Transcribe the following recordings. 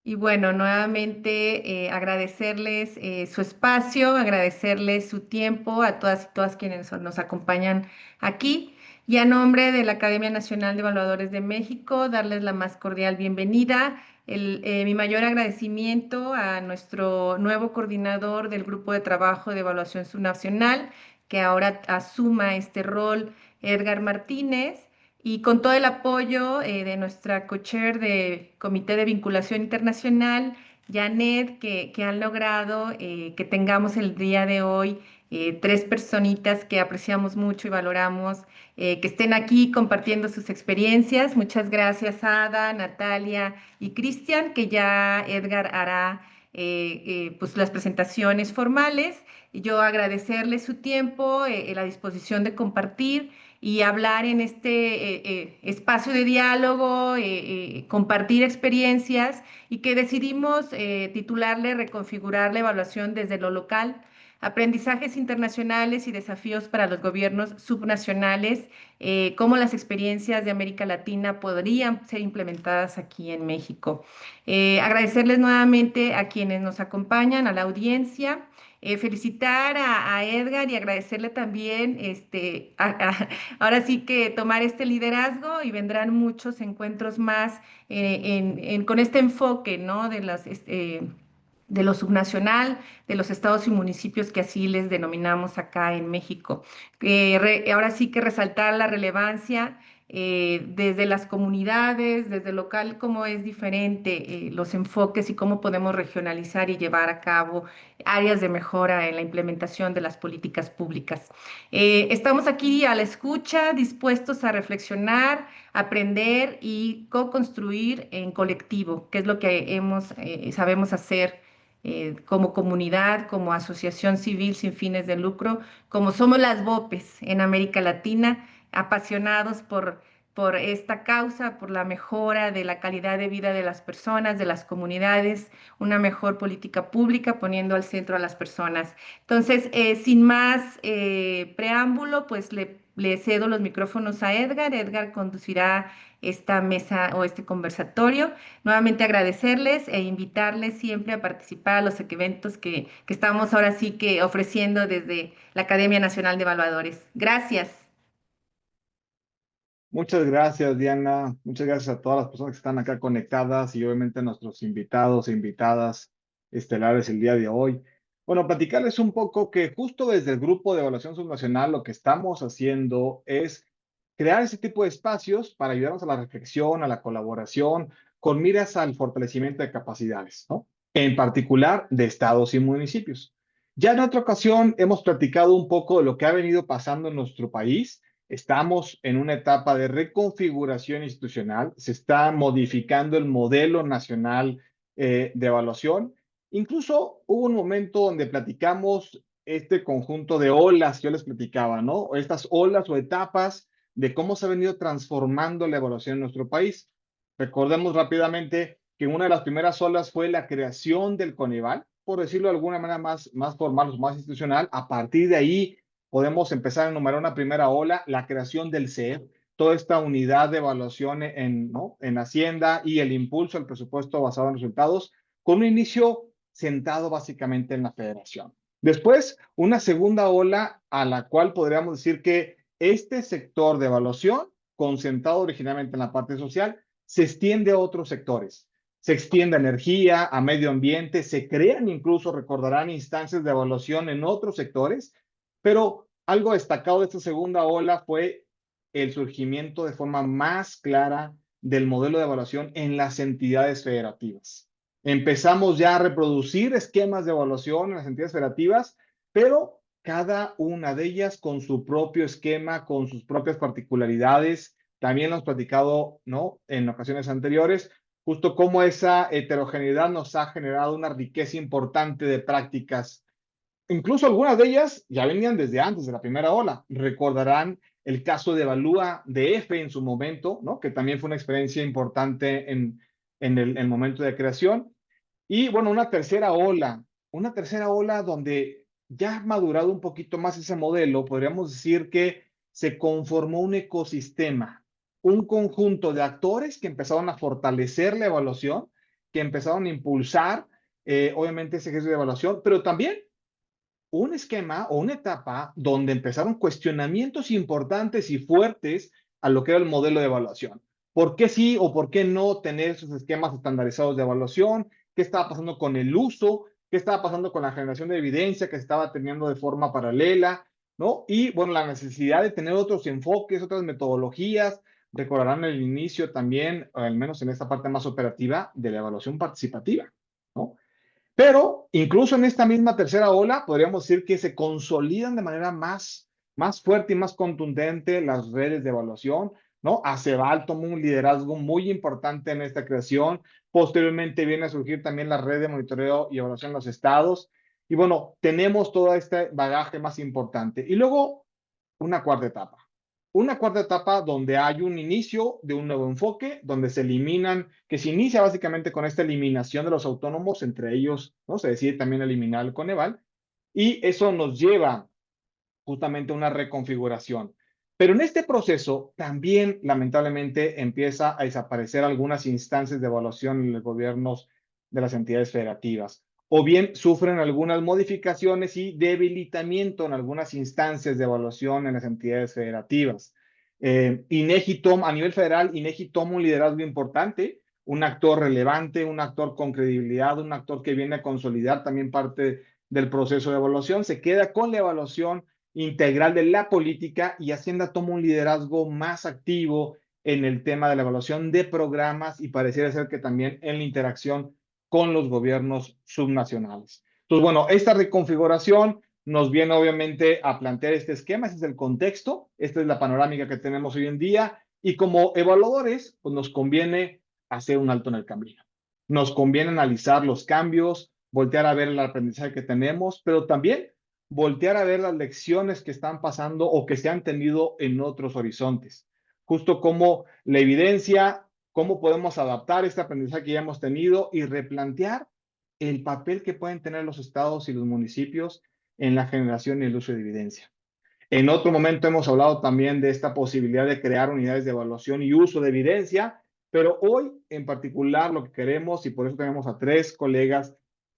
Y bueno, nuevamente agradecerles su espacio, agradecerles su tiempo a todas y todas quienes nos acompañan aquí. Y a nombre de la Academia Nacional de Evaluadores de México, darles la más cordial bienvenida. Mi mayor agradecimiento a nuestro nuevo coordinador del Grupo de Trabajo de Evaluación Subnacional, que ahora asuma este rol, Edgar Martínez, y con todo el apoyo de nuestra co-chair de Comité de Vinculación Internacional, Janet, que han logrado que tengamos el día de hoy tres personitas que apreciamos mucho y valoramos, que estén aquí compartiendo sus experiencias. Muchas gracias, Ada, Natalia y Cristian, que ya Edgar hará pues las presentaciones formales. Y yo agradecerles su tiempo, la disposición de compartir y hablar en este espacio de diálogo, compartir experiencias y que decidimos titularle Reconfigurar la evaluación desde lo local, aprendizajes internacionales y desafíos para los gobiernos subnacionales, cómo las experiencias de América Latina podrían ser implementadas aquí en México. Agradecerles nuevamente a quienes nos acompañan, a la audiencia. Felicitar a Edgar y agradecerle también ahora sí que tomar este liderazgo y vendrán muchos encuentros más con este enfoque, ¿no? De lo subnacional, de los estados y municipios que así les denominamos acá en México. Ahora sí que resaltar la relevancia desde las comunidades, desde el local, cómo es diferente los enfoques y cómo podemos regionalizar y llevar a cabo áreas de mejora en la implementación de las políticas públicas. Estamos aquí a la escucha, dispuestos a reflexionar, aprender y co-construir en colectivo, que es lo que sabemos hacer como comunidad, como asociación civil sin fines de lucro, como somos las BOPES en América Latina, apasionados por esta causa, por la mejora de la calidad de vida de las personas, de las comunidades, una mejor política pública poniendo al centro a las personas. Entonces, sin más preámbulo, pues le cedo los micrófonos a Edgar. Edgar conducirá esta mesa o este conversatorio. Nuevamente agradecerles e invitarles siempre a participar a los eventos que estamos ahora sí que ofreciendo desde la Academia Nacional de Evaluadores. Gracias. Muchas gracias, Diana. Muchas gracias a todas las personas que están acá conectadas y obviamente a nuestros invitados e invitadas estelares el día de hoy. Bueno, platicarles un poco que justo desde el Grupo de Evaluación Subnacional lo que estamos haciendo es crear ese tipo de espacios para ayudarnos a la reflexión, a la colaboración, con miras al fortalecimiento de capacidades, ¿no? En particular de estados y municipios. Ya en otra ocasión hemos platicado un poco de lo que ha venido pasando en nuestro país. Estamos en una etapa de reconfiguración institucional, se está modificando el modelo nacional de evaluación. Incluso hubo un momento donde platicamos este conjunto de olas, yo les platicaba, ¿no? O estas olas o etapas de cómo se ha venido transformando la evaluación en nuestro país. Recordemos rápidamente que una de las primeras olas fue la creación del Coneval, por decirlo de alguna manera más formal o más institucional. A partir de ahí, podemos empezar a enumerar una primera ola, la creación del CEF, toda esta unidad de evaluación ¿no? en Hacienda y el impulso al presupuesto basado en resultados, con un inicio centrado básicamente en la federación. Después, una segunda ola a la cual podríamos decir que este sector de evaluación, concentrado originalmente en la parte social, se extiende a otros sectores. Se extiende a energía, a medio ambiente, se crean incluso, recordarán, instancias de evaluación en otros sectores, pero algo destacado de esta segunda ola fue el surgimiento de forma más clara del modelo de evaluación en las entidades federativas. Empezamos ya a reproducir esquemas de evaluación en las entidades federativas, pero cada una de ellas con su propio esquema, con sus propias particularidades. También lo hemos platicado, ¿no? En ocasiones anteriores, justo cómo esa heterogeneidad nos ha generado una riqueza importante de prácticas. Incluso algunas de ellas ya venían desde antes de la primera ola. Recordarán el caso de Evalúa DF en su momento, ¿no? Que también fue una experiencia importante en el momento de creación. Y bueno, una tercera ola donde ya ha madurado un poquito más ese modelo, podríamos decir que se conformó un ecosistema, un conjunto de actores que empezaron a fortalecer la evaluación que empezaron a impulsar, obviamente, ese ejercicio de evaluación, pero también un esquema o una etapa donde empezaron cuestionamientos importantes y fuertes a lo que era el modelo de evaluación. ¿Por qué sí o por qué no tener esos esquemas estandarizados de evaluación? ¿Qué estaba pasando con el uso? ¿Qué estaba pasando con la generación de evidencia que se estaba teniendo de forma paralela? ¿No? Y bueno, la necesidad de tener otros enfoques, otras metodologías. Recordarán el inicio también, al menos en esta parte más operativa, de la evaluación participativa, ¿no? Pero incluso en esta misma tercera ola, podríamos decir que se consolidan de manera más fuerte y más contundente las redes de evaluación, ¿no? ACEVAL tomó un liderazgo muy importante en esta creación. Posteriormente viene a surgir también la red de monitoreo y evaluación en los estados. Y bueno, tenemos todo este bagaje más importante. Y luego una cuarta etapa. Una cuarta etapa donde hay un inicio de un nuevo enfoque, donde se eliminan, que se inicia básicamente con esta eliminación de los autónomos, entre ellos, ¿no? Se decide también eliminar el Coneval, y eso nos lleva justamente a una reconfiguración. Pero en este proceso también, lamentablemente, empieza a desaparecer algunas instancias de evaluación en los gobiernos de las entidades federativas, o bien sufren algunas modificaciones y debilitamiento en algunas instancias de evaluación en las entidades federativas. INEGI toma, a nivel federal, INEGI toma un liderazgo importante, un actor relevante, un actor con credibilidad, un actor que viene a consolidar también parte del proceso de evaluación, se queda con la evaluación integral de la política, y Hacienda toma un liderazgo más activo en el tema de la evaluación de programas y pareciera ser que también en la interacción con los gobiernos subnacionales. Entonces, bueno, esta reconfiguración nos viene obviamente a plantear este esquema, ese es el contexto, esta es la panorámica que tenemos hoy en día, y como evaluadores, pues nos conviene hacer un alto en el camino. Nos conviene analizar los cambios, voltear a ver el aprendizaje que tenemos, pero también voltear a ver las lecciones que están pasando o que se han tenido en otros horizontes. Justo como la evidencia, cómo podemos adaptar este aprendizaje que ya hemos tenido y replantear el papel que pueden tener los estados y los municipios en la generación y el uso de evidencia. En otro momento hemos hablado también de esta posibilidad de crear unidades de evaluación y uso de evidencia, pero hoy en particular lo que queremos, y por eso tenemos a 3 colegas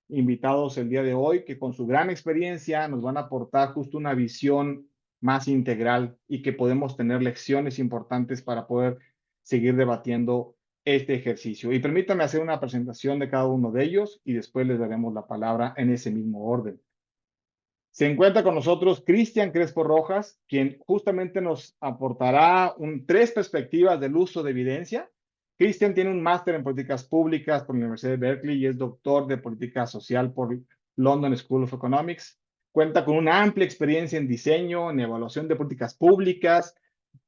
invitados el día de hoy, que con su gran experiencia nos van a aportar justo una visión más integral y que podemos tener lecciones importantes para poder seguir debatiendo este ejercicio. Y permítanme hacer una presentación de cada uno de ellos y después les daremos la palabra en ese mismo orden. Se encuentra con nosotros Cristian Crespo Rojas, quien justamente nos aportará 3 perspectivas del uso de evidencia. Cristian tiene un máster en políticas públicas por la Universidad de Berkeley y es doctor de política social por London School of Economics. Cuenta con una amplia experiencia en diseño, en evaluación de políticas públicas,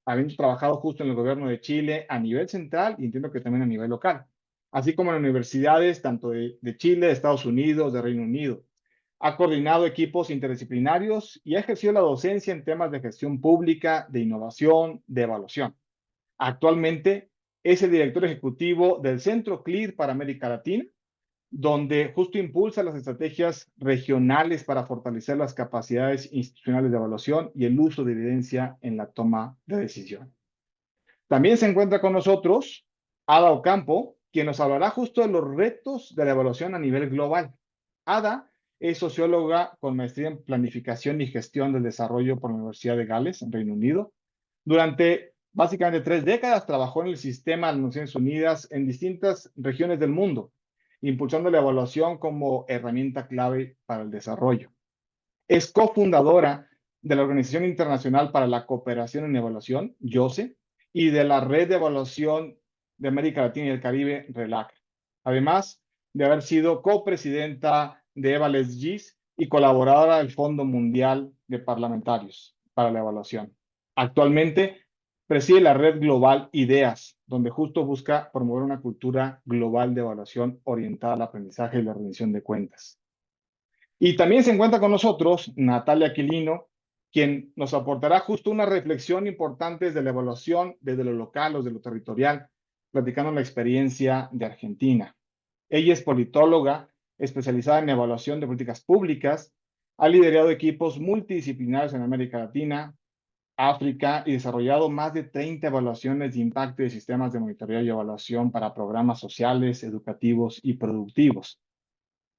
habiendo trabajado justo en el gobierno de Chile a nivel central y entiendo que también a nivel local, así como en universidades tanto de Chile, de Estados Unidos, de Reino Unido. Ha coordinado equipos interdisciplinarios y ha ejercido la docencia en temas de gestión pública, de innovación, de evaluación. Actualmente es el director ejecutivo del Centro CLIR para América Latina, donde justo impulsa las estrategias regionales para fortalecer las capacidades institucionales de evaluación y el uso de evidencia en la toma de decisión. También se encuentra con nosotros Ada Ocampo, quien nos hablará justo de los retos de la evaluación a nivel global. Ada es socióloga con maestría en planificación y gestión del desarrollo por la Universidad de Gales, en Reino Unido. Durante básicamente 3 décadas trabajó en el sistema de las Naciones Unidas en distintas regiones del mundo, impulsando la evaluación como herramienta clave para el desarrollo. Es cofundadora de la Organización Internacional para la Cooperación en Evaluación, YOCE, y de la Red de Evaluación de América Latina y el Caribe, RELAC. Además de haber sido copresidenta de Evales GIS y colaboradora del Fondo Mundial de Parlamentarios para la Evaluación. Actualmente preside la red global IDEAS, donde justo busca promover una cultura global de evaluación orientada al aprendizaje y la rendición de cuentas. Y también se encuentra con nosotros Natalia Aquilino, quien nos aportará justo una reflexión importante de la evaluación desde lo local o desde lo territorial, platicando la experiencia de Argentina. Ella es politóloga, especializada en evaluación de políticas públicas, ha liderado equipos multidisciplinarios en América Latina, África y desarrollado más de 30 evaluaciones de impacto de sistemas de monitoreo y evaluación para programas sociales, educativos y productivos.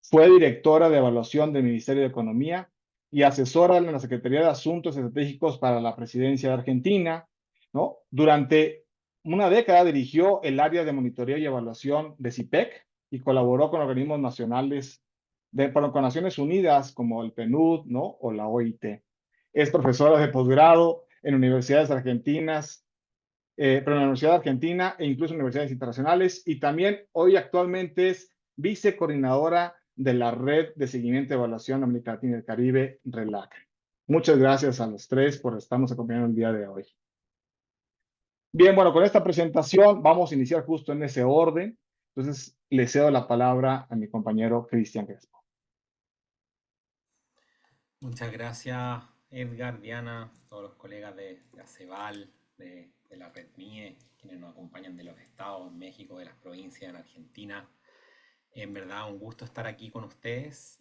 Fue directora de evaluación del Ministerio de Economía y asesora en la Secretaría de Asuntos Estratégicos para la Presidencia de Argentina, ¿no? Durante una década dirigió el área de monitoreo y evaluación de CIPEC y colaboró con organismos nacionales con Naciones Unidas como el PNUD, ¿no? O la OIT. Es profesora de posgrado en universidades argentinas, pero en la Universidad Argentina e incluso en universidades internacionales, y también hoy actualmente es vicecoordinadora de la Red de Seguimiento y Evaluación América Latina y el Caribe, RELAC. Muchas gracias a los tres por estarnos acompañando el día de hoy. Bien, bueno, con esta presentación vamos a iniciar justo en ese orden. Entonces, le cedo la palabra a mi compañero Cristian Crespo. Muchas gracias, Edgar, Diana, todos los colegas de ACEVAL, de la Red MIE, quienes nos acompañan de los estados, en México, de las provincias, en Argentina. En verdad, un gusto estar aquí con ustedes.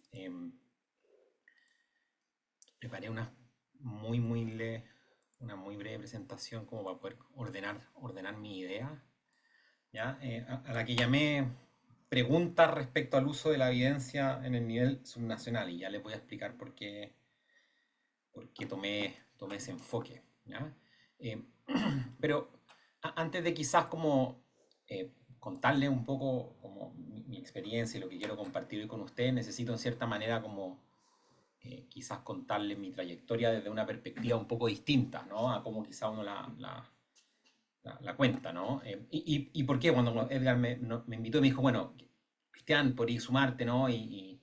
Preparé una muy breve presentación como para poder ordenar mi idea, ¿ya? A la que llamé preguntas respecto al uso de la evidencia en el nivel subnacional, y ya les voy a explicar por qué tomé ese enfoque, ¿ya? Eh, pero antes de quizás como contarles un poco como mi experiencia y lo que quiero compartir hoy con ustedes, necesito en cierta manera como quizás contarles mi trayectoria desde una perspectiva un poco distinta, ¿no? A cómo quizás uno la cuenta, ¿no? Y por qué cuando Edgar me invitó y me dijo, bueno, Cristian, por ir sumarte, ¿no? Y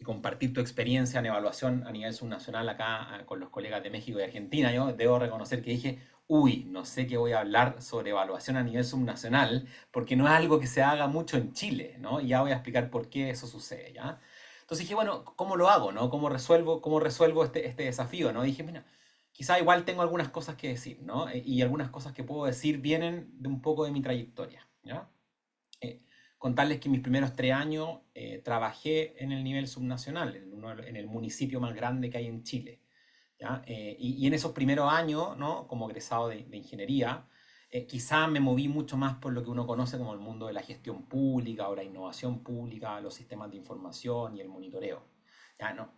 compartir tu experiencia en evaluación a nivel subnacional acá con los colegas de México y Argentina. Yo debo reconocer que dije, uy, no sé qué voy a hablar sobre evaluación a nivel subnacional, porque no es algo que se haga mucho en Chile, ¿no? Y ya voy a explicar por qué eso sucede, ¿ya? Entonces dije, bueno, ¿cómo lo hago, no? ¿Cómo resuelvo este desafío, no? Dije, mira, quizá igual tengo algunas cosas que decir, ¿no? Y algunas cosas que puedo decir vienen de un poco de mi trayectoria, ¿ya? Eh, Contarles que mis primeros 3 años trabajé en el nivel subnacional, en el municipio más grande que hay en Chile, ¿ya? Y en esos primeros años, ¿no? Como egresado de ingeniería, quizá me moví mucho más por lo que uno conoce como el mundo de la gestión pública o la innovación pública, los sistemas de información y el monitoreo. ¿Ya? No,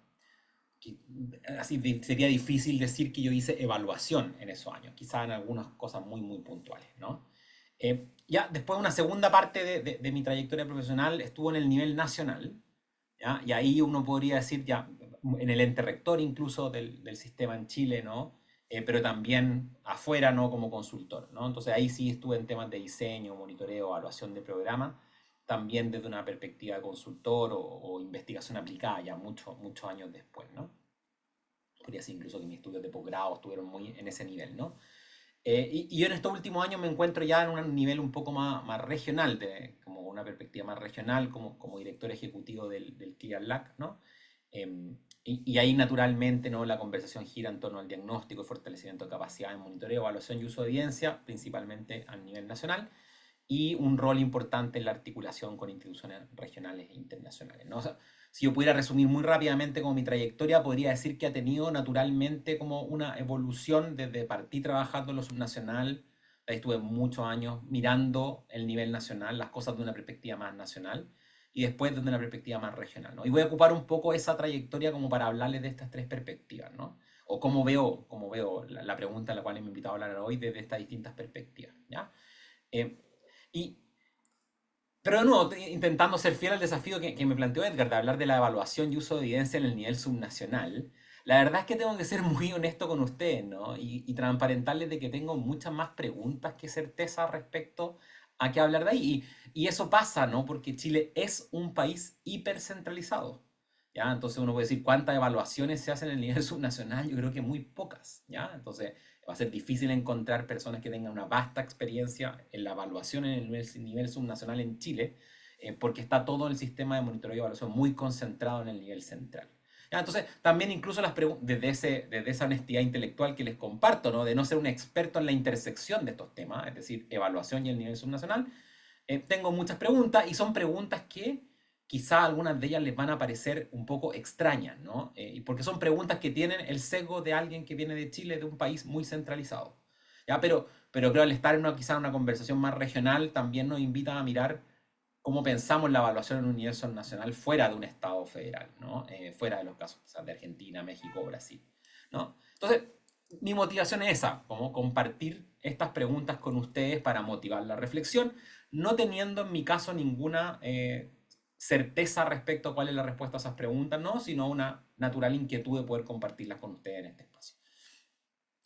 así sería difícil decir que yo hice evaluación en esos años, quizá en algunas cosas muy, muy puntuales, ¿no? Ya después una segunda parte de mi trayectoria profesional estuvo en el nivel nacional, ¿ya? Y ahí uno podría decir ya en el ente rector incluso del sistema en Chile, ¿no? Pero también afuera, ¿no? Como consultor, ¿no? Entonces ahí sí estuve en temas de diseño, monitoreo, evaluación de programas, también desde una perspectiva de consultor o investigación aplicada ya muchos años después, ¿no? Podría decir incluso que mis estudios de posgrado estuvieron muy en ese nivel, ¿no? Y yo en estos últimos años me encuentro ya en un nivel un poco más regional, como una perspectiva más regional, como director ejecutivo del CLIA LAC, ¿no? Y ahí naturalmente, ¿no? La conversación gira en torno al diagnóstico y fortalecimiento de capacidad en monitoreo, evaluación y uso de evidencia, principalmente a nivel nacional, y un rol importante en la articulación con instituciones regionales e internacionales, ¿no? O sea, si yo pudiera resumir muy rápidamente como mi trayectoria, podría decir que ha tenido naturalmente como una evolución desde partí trabajando en lo subnacional, ahí estuve muchos años mirando el nivel nacional, las cosas de una perspectiva más nacional, y después desde una perspectiva más regional, ¿no? Y voy a ocupar un poco esa trayectoria como para hablarles de estas tres perspectivas, ¿no? O cómo veo la pregunta a la cual me he invitado a hablar hoy desde estas distintas perspectivas, ¿ya? Eh, y, pero no, intentando ser fiel al desafío que me planteó Edgar, de hablar de la evaluación y uso de evidencia en el nivel subnacional, la verdad es que tengo que ser muy honesto con ustedes, ¿no? Y transparentarles de que tengo muchas más preguntas que certeza respecto a qué hablar de ahí. Y eso pasa, ¿no? Porque Chile es un país hipercentralizado, ¿ya? Entonces uno puede decir, ¿cuántas evaluaciones se hacen en el nivel subnacional? Yo creo que muy pocas, ¿ya? Entonces va a ser difícil encontrar personas que tengan una vasta experiencia en la evaluación en el nivel subnacional en Chile, porque está todo el sistema de monitoreo y evaluación muy concentrado en el nivel central. ¿Ya? Entonces, también incluso desde esa honestidad intelectual que les comparto, ¿no? De no ser un experto en la intersección de estos temas, es decir, evaluación y el nivel subnacional, tengo muchas preguntas y son preguntas que quizá algunas de ellas les van a parecer un poco extrañas, ¿no? Y porque son preguntas que tienen el sesgo de alguien que viene de Chile, de un país muy centralizado. ¿Ya? Pero creo que al estar en quizá en una conversación más regional también nos invita a mirar cómo pensamos la evaluación en un universo nacional fuera de un Estado federal, ¿no? Fuera de los casos quizás de Argentina, México o Brasil, ¿no? Entonces, mi motivación es esa, como compartir estas preguntas con ustedes para motivar la reflexión, no teniendo en mi caso ninguna certeza respecto a cuál es la respuesta a esas preguntas, ¿no? Sino una natural inquietud de poder compartirlas con ustedes en este espacio.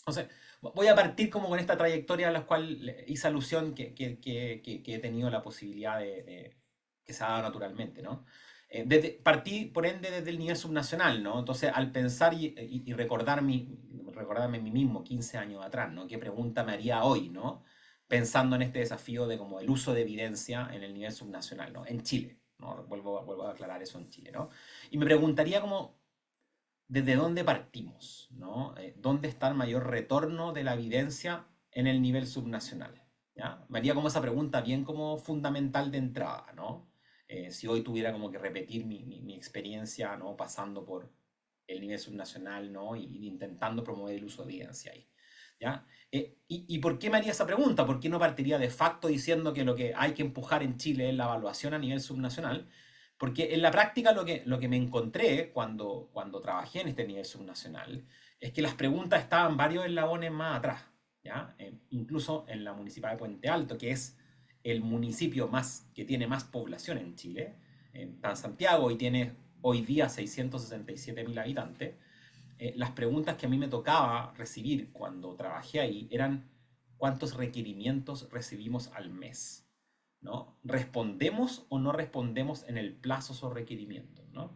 Entonces, voy a partir como con esta trayectoria a la cual hice alusión que he tenido la posibilidad que se ha dado naturalmente, ¿no? Partí, por ende, desde el nivel subnacional, ¿no? Entonces, al pensar y recordarme a mí mismo 15 años atrás, ¿no? ¿Qué pregunta me haría hoy, ¿no? Pensando en este desafío de como el uso de evidencia en el nivel subnacional, ¿no? En Chile, ¿no? Vuelvo a aclarar eso en Chile, ¿no? Y me preguntaría como, ¿desde dónde partimos? ¿No? ¿Dónde está el mayor retorno de la evidencia en el nivel subnacional? ¿Ya? Me haría como esa pregunta bien como fundamental de entrada, ¿no? Si hoy tuviera como que repetir mi experiencia, ¿no? Pasando por el nivel subnacional, ¿no? Y intentando promover el uso de evidencia ahí, ¿ya? ¿Y por qué me haría esa pregunta? ¿Por qué no partiría de facto diciendo que lo que hay que empujar en Chile es la evaluación a nivel subnacional? Porque en la práctica lo que me encontré cuando trabajé en este nivel subnacional es que las preguntas estaban varios eslabones más atrás, ¿ya? Incluso en la municipalidad de Puente Alto, que es el municipio que tiene más población en Chile, está en Santiago y tiene hoy día 667.000 habitantes. Las preguntas que a mí me tocaba recibir cuando trabajé ahí eran ¿cuántos requerimientos recibimos al mes? ¿No? ¿Respondemos o no respondemos en el plazo esos requerimientos? ¿No?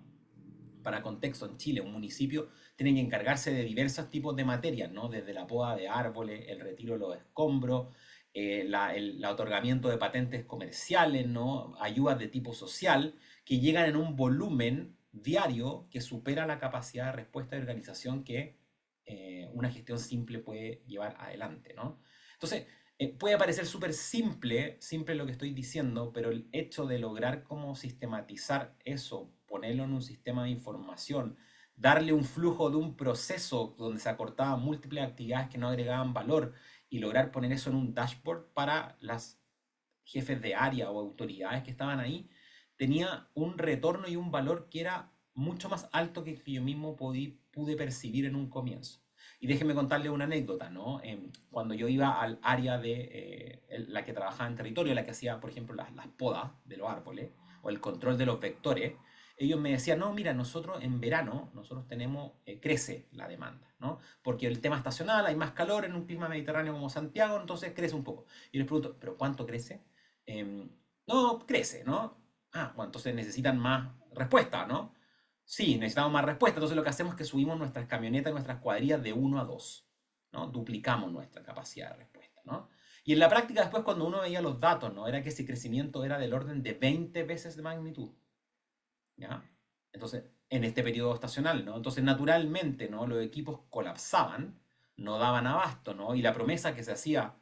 Para contexto, en Chile, un municipio tiene que encargarse de diversos tipos de materias, ¿no? Desde la poda de árboles, el retiro de los escombros, el otorgamiento de patentes comerciales, ¿no? Ayudas de tipo social, que llegan en un volumen diario que supera la capacidad de respuesta de organización que una gestión simple puede llevar adelante, ¿no? Entonces, puede parecer súper simple lo que estoy diciendo, pero el hecho de lograr cómo sistematizar eso, ponerlo en un sistema de información, darle un flujo de un proceso donde se acortaban múltiples actividades que no agregaban valor y lograr poner eso en un dashboard para las jefes de área o autoridades que estaban ahí, tenía un retorno y un valor que era mucho más alto que yo mismo pude percibir en un comienzo. Y déjeme contarle una anécdota, ¿no? Cuando yo iba al área de la que trabajaba en territorio, la que hacía, por ejemplo, las podas de los árboles o el control de los vectores, ellos me decían, no, mira, nosotros en verano, nosotros tenemos, crece la demanda, ¿no? Porque el tema estacional, hay más calor en un clima mediterráneo como Santiago, entonces crece un poco. Y les pregunto, ¿pero cuánto crece? No, crece, ¿no? Ah, bueno, entonces necesitan más respuesta, ¿no? Sí, necesitamos más respuesta. Entonces lo que hacemos es que subimos nuestras camionetas, nuestras cuadrillas de 1 a 2, ¿no? Duplicamos nuestra capacidad de respuesta, ¿no? Y en la práctica después cuando uno veía los datos, ¿no? Era que ese crecimiento era del orden de 20 veces de magnitud, ¿ya? Entonces, en este periodo estacional, ¿no? Entonces, naturalmente, ¿no? Los equipos colapsaban, no daban abasto, ¿no? Y la promesa que se hacía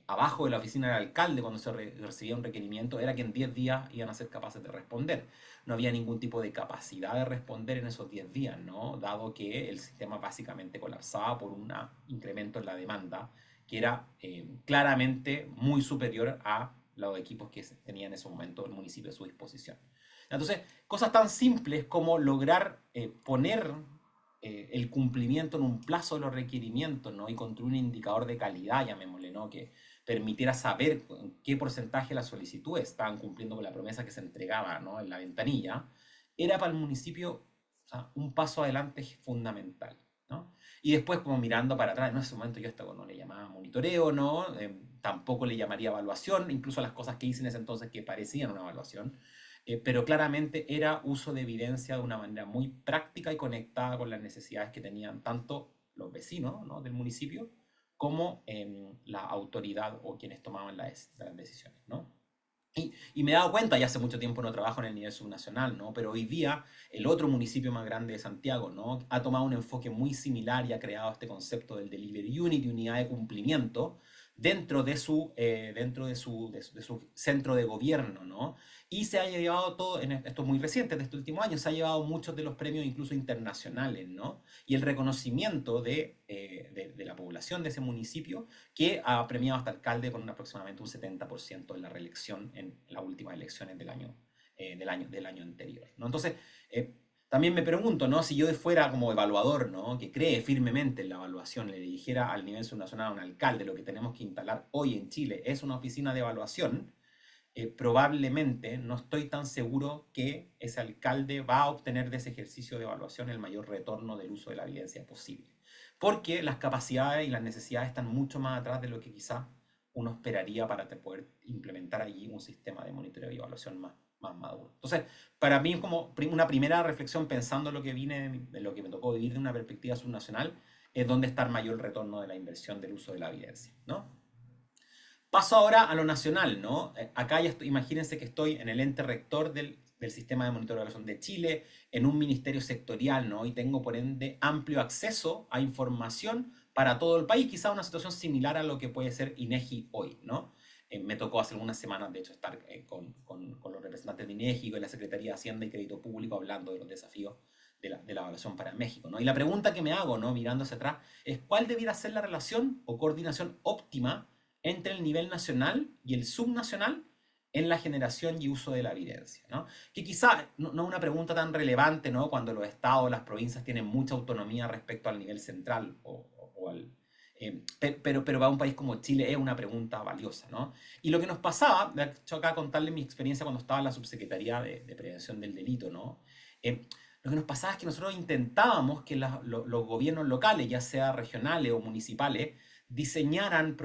abajo de la oficina del alcalde cuando se recibía un requerimiento era que en 10 días iban a ser capaces de responder. No había ningún tipo de capacidad de responder en esos 10 días, ¿no? Dado que el sistema básicamente colapsaba por un incremento en la demanda que era claramente muy superior a los equipos que tenía en ese momento el municipio a su disposición. Entonces, cosas tan simples como lograr poner el cumplimiento en un plazo de los requerimientos, ¿no? Y construir un indicador de calidad, llamémosle, ¿no? Que permitiera saber qué porcentaje de las solicitudes estaban cumpliendo con la promesa que se entregaba, ¿no? En la ventanilla, era para el municipio, o sea, un paso adelante fundamental, ¿no? Y después, como mirando para atrás, en ese momento yo esto no le llamaba monitoreo, ¿no? Tampoco le llamaría evaluación, incluso las cosas que hice en ese entonces que parecían una evaluación, pero claramente era uso de evidencia de una manera muy práctica y conectada con las necesidades que tenían tanto los vecinos, ¿no? Del municipio como la autoridad o quienes tomaban las decisiones, ¿no? Y me he dado cuenta, ya hace mucho tiempo no trabajo en el nivel subnacional, ¿no? Pero hoy día el otro municipio más grande de Santiago, ¿no? Ha tomado un enfoque muy similar y ha creado este concepto del Delivery Unit, unidad de cumplimiento, dentro de su centro de gobierno, ¿no? Y se ha llevado todo, esto es muy reciente, de este último año, se ha llevado muchos de los premios incluso internacionales, ¿no? Y el reconocimiento de la población de ese municipio, que ha premiado a este alcalde con aproximadamente un 70% de la reelección en las últimas elecciones del año anterior, ¿no? Entonces, también me pregunto, ¿no? Si yo fuera como evaluador, ¿no? Que cree firmemente en la evaluación, le dijera al nivel subnacional a un alcalde, lo que tenemos que instalar hoy en Chile es una oficina de evaluación, probablemente no estoy tan seguro que ese alcalde va a obtener de ese ejercicio de evaluación el mayor retorno del uso de la evidencia posible. Porque las capacidades y las necesidades están mucho más atrás de lo que quizás uno esperaría para poder implementar allí un sistema de monitoreo y evaluación más maduro. Entonces, para mí es como una primera reflexión pensando en lo que de lo que me tocó vivir de una perspectiva subnacional, es dónde está el mayor retorno de la inversión del uso de la evidencia, ¿no? Paso ahora a lo nacional, ¿no? Acá ya imagínense que estoy en el ente rector del sistema de monitoreo de evaluación de Chile, en un ministerio sectorial, ¿no? Y tengo por ende amplio acceso a información para todo el país, quizá una situación similar a lo que puede ser INEGI hoy, ¿no? Me tocó hace algunas semanas, de hecho, estar con los representantes de INEGI y con la Secretaría de Hacienda y Crédito Público hablando de los desafíos de la evaluación para México, ¿no? Y la pregunta que me hago, ¿no? Mirando hacia atrás, es ¿cuál debiera ser la relación o coordinación óptima entre el nivel nacional y el subnacional en la generación y uso de la evidencia, ¿no? Que quizá no es una pregunta tan relevante, ¿no? Cuando los estados o las provincias tienen mucha autonomía respecto al nivel central pero para un país como Chile es una pregunta valiosa, ¿no? Y lo que nos pasaba, de hecho acá contarles mi experiencia cuando estaba en la Subsecretaría de Prevención del Delito, ¿no? Lo que nos pasaba es que nosotros intentábamos que los gobiernos locales, ya sea regionales o municipales, diseñaran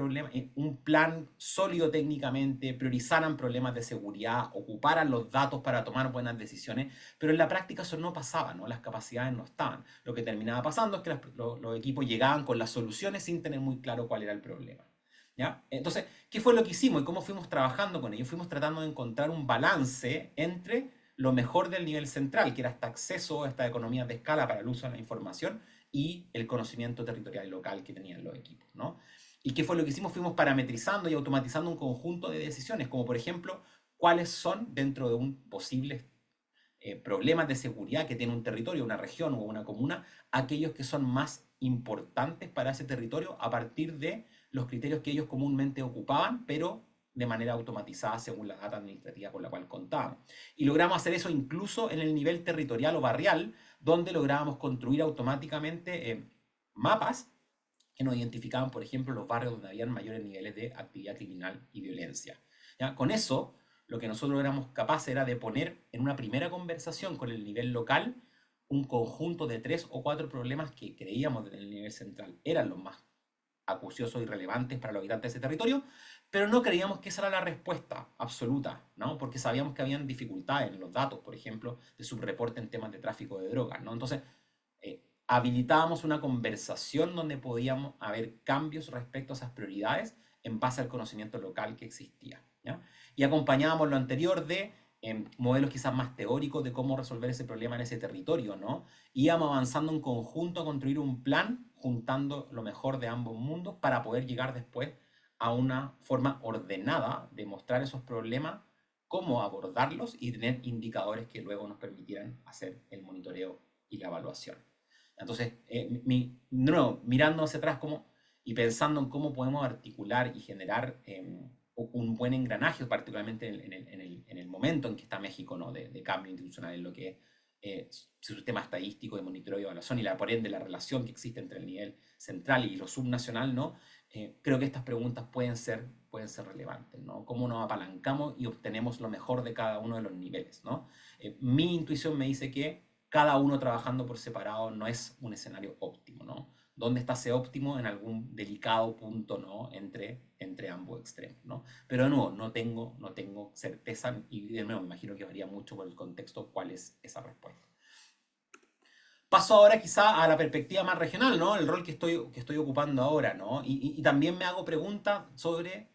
un plan sólido técnicamente, priorizaran problemas de seguridad, ocuparan los datos para tomar buenas decisiones, pero en la práctica eso no pasaba, ¿no? Las capacidades no estaban. Lo que terminaba pasando es que los equipos llegaban con las soluciones sin tener muy claro cuál era el problema, ¿ya? Entonces, ¿qué fue lo que hicimos y cómo fuimos trabajando con ellos? Fuimos tratando de encontrar un balance entre lo mejor del nivel central, que era este acceso a esta economía de escala para el uso de la información, y el conocimiento territorial y local que tenían los equipos, ¿no? ¿Y qué fue lo que hicimos? Fuimos parametrizando y automatizando un conjunto de decisiones, como por ejemplo, cuáles son dentro de un posible problemas de seguridad que tiene un territorio, una región o una comuna, aquellos que son más importantes para ese territorio a partir de los criterios que ellos comúnmente ocupaban, pero de manera automatizada según la data administrativa con la cual contábamos. Y logramos hacer eso incluso en el nivel territorial o barrial, donde lográbamos construir automáticamente mapas que nos identificaban, por ejemplo, los barrios donde habían mayores niveles de actividad criminal y violencia. ¿Ya? Con eso, lo que nosotros éramos capaces era de poner en una primera conversación con el nivel local un conjunto de 3 o 4 problemas que creíamos en el nivel central eran los más acuciosos y relevantes para los habitantes de ese territorio, pero no creíamos que esa era la respuesta absoluta, ¿no? Porque sabíamos que habían dificultades en los datos, por ejemplo, de subreporte en temas de tráfico de drogas, ¿no? Entonces, habilitábamos una conversación donde podíamos haber cambios respecto a esas prioridades en base al conocimiento local que existía, ¿ya? Y acompañábamos lo anterior de modelos quizás más teóricos de cómo resolver ese problema en ese territorio, ¿no? Íbamos avanzando en conjunto a construir un plan juntando lo mejor de ambos mundos para poder llegar después a una forma ordenada de mostrar esos problemas, cómo abordarlos y tener indicadores que luego nos permitieran hacer el monitoreo y la evaluación. Entonces, de nuevo, mirando hacia atrás y pensando en cómo podemos articular y generar un buen engranaje, particularmente en el momento en que está México, ¿no? de cambio institucional en lo que es su sistema estadístico de monitoreo y evaluación y por ende la relación que existe entre el nivel central y lo subnacional, ¿no? Creo que estas preguntas pueden ser relevantes, ¿no? ¿Cómo nos apalancamos y obtenemos lo mejor de cada uno de los niveles, ¿no? Mi intuición me dice que cada uno trabajando por separado no es un escenario óptimo, ¿no? ¿Dónde está ese óptimo? En algún delicado punto, ¿no? Entre ambos extremos, ¿no? Pero de nuevo, no tengo certeza y de nuevo me imagino que varía mucho por el contexto cuál es esa respuesta. Paso ahora quizá a la perspectiva más regional, ¿no? El rol que estoy ocupando ahora, ¿no? Y también me hago preguntas sobre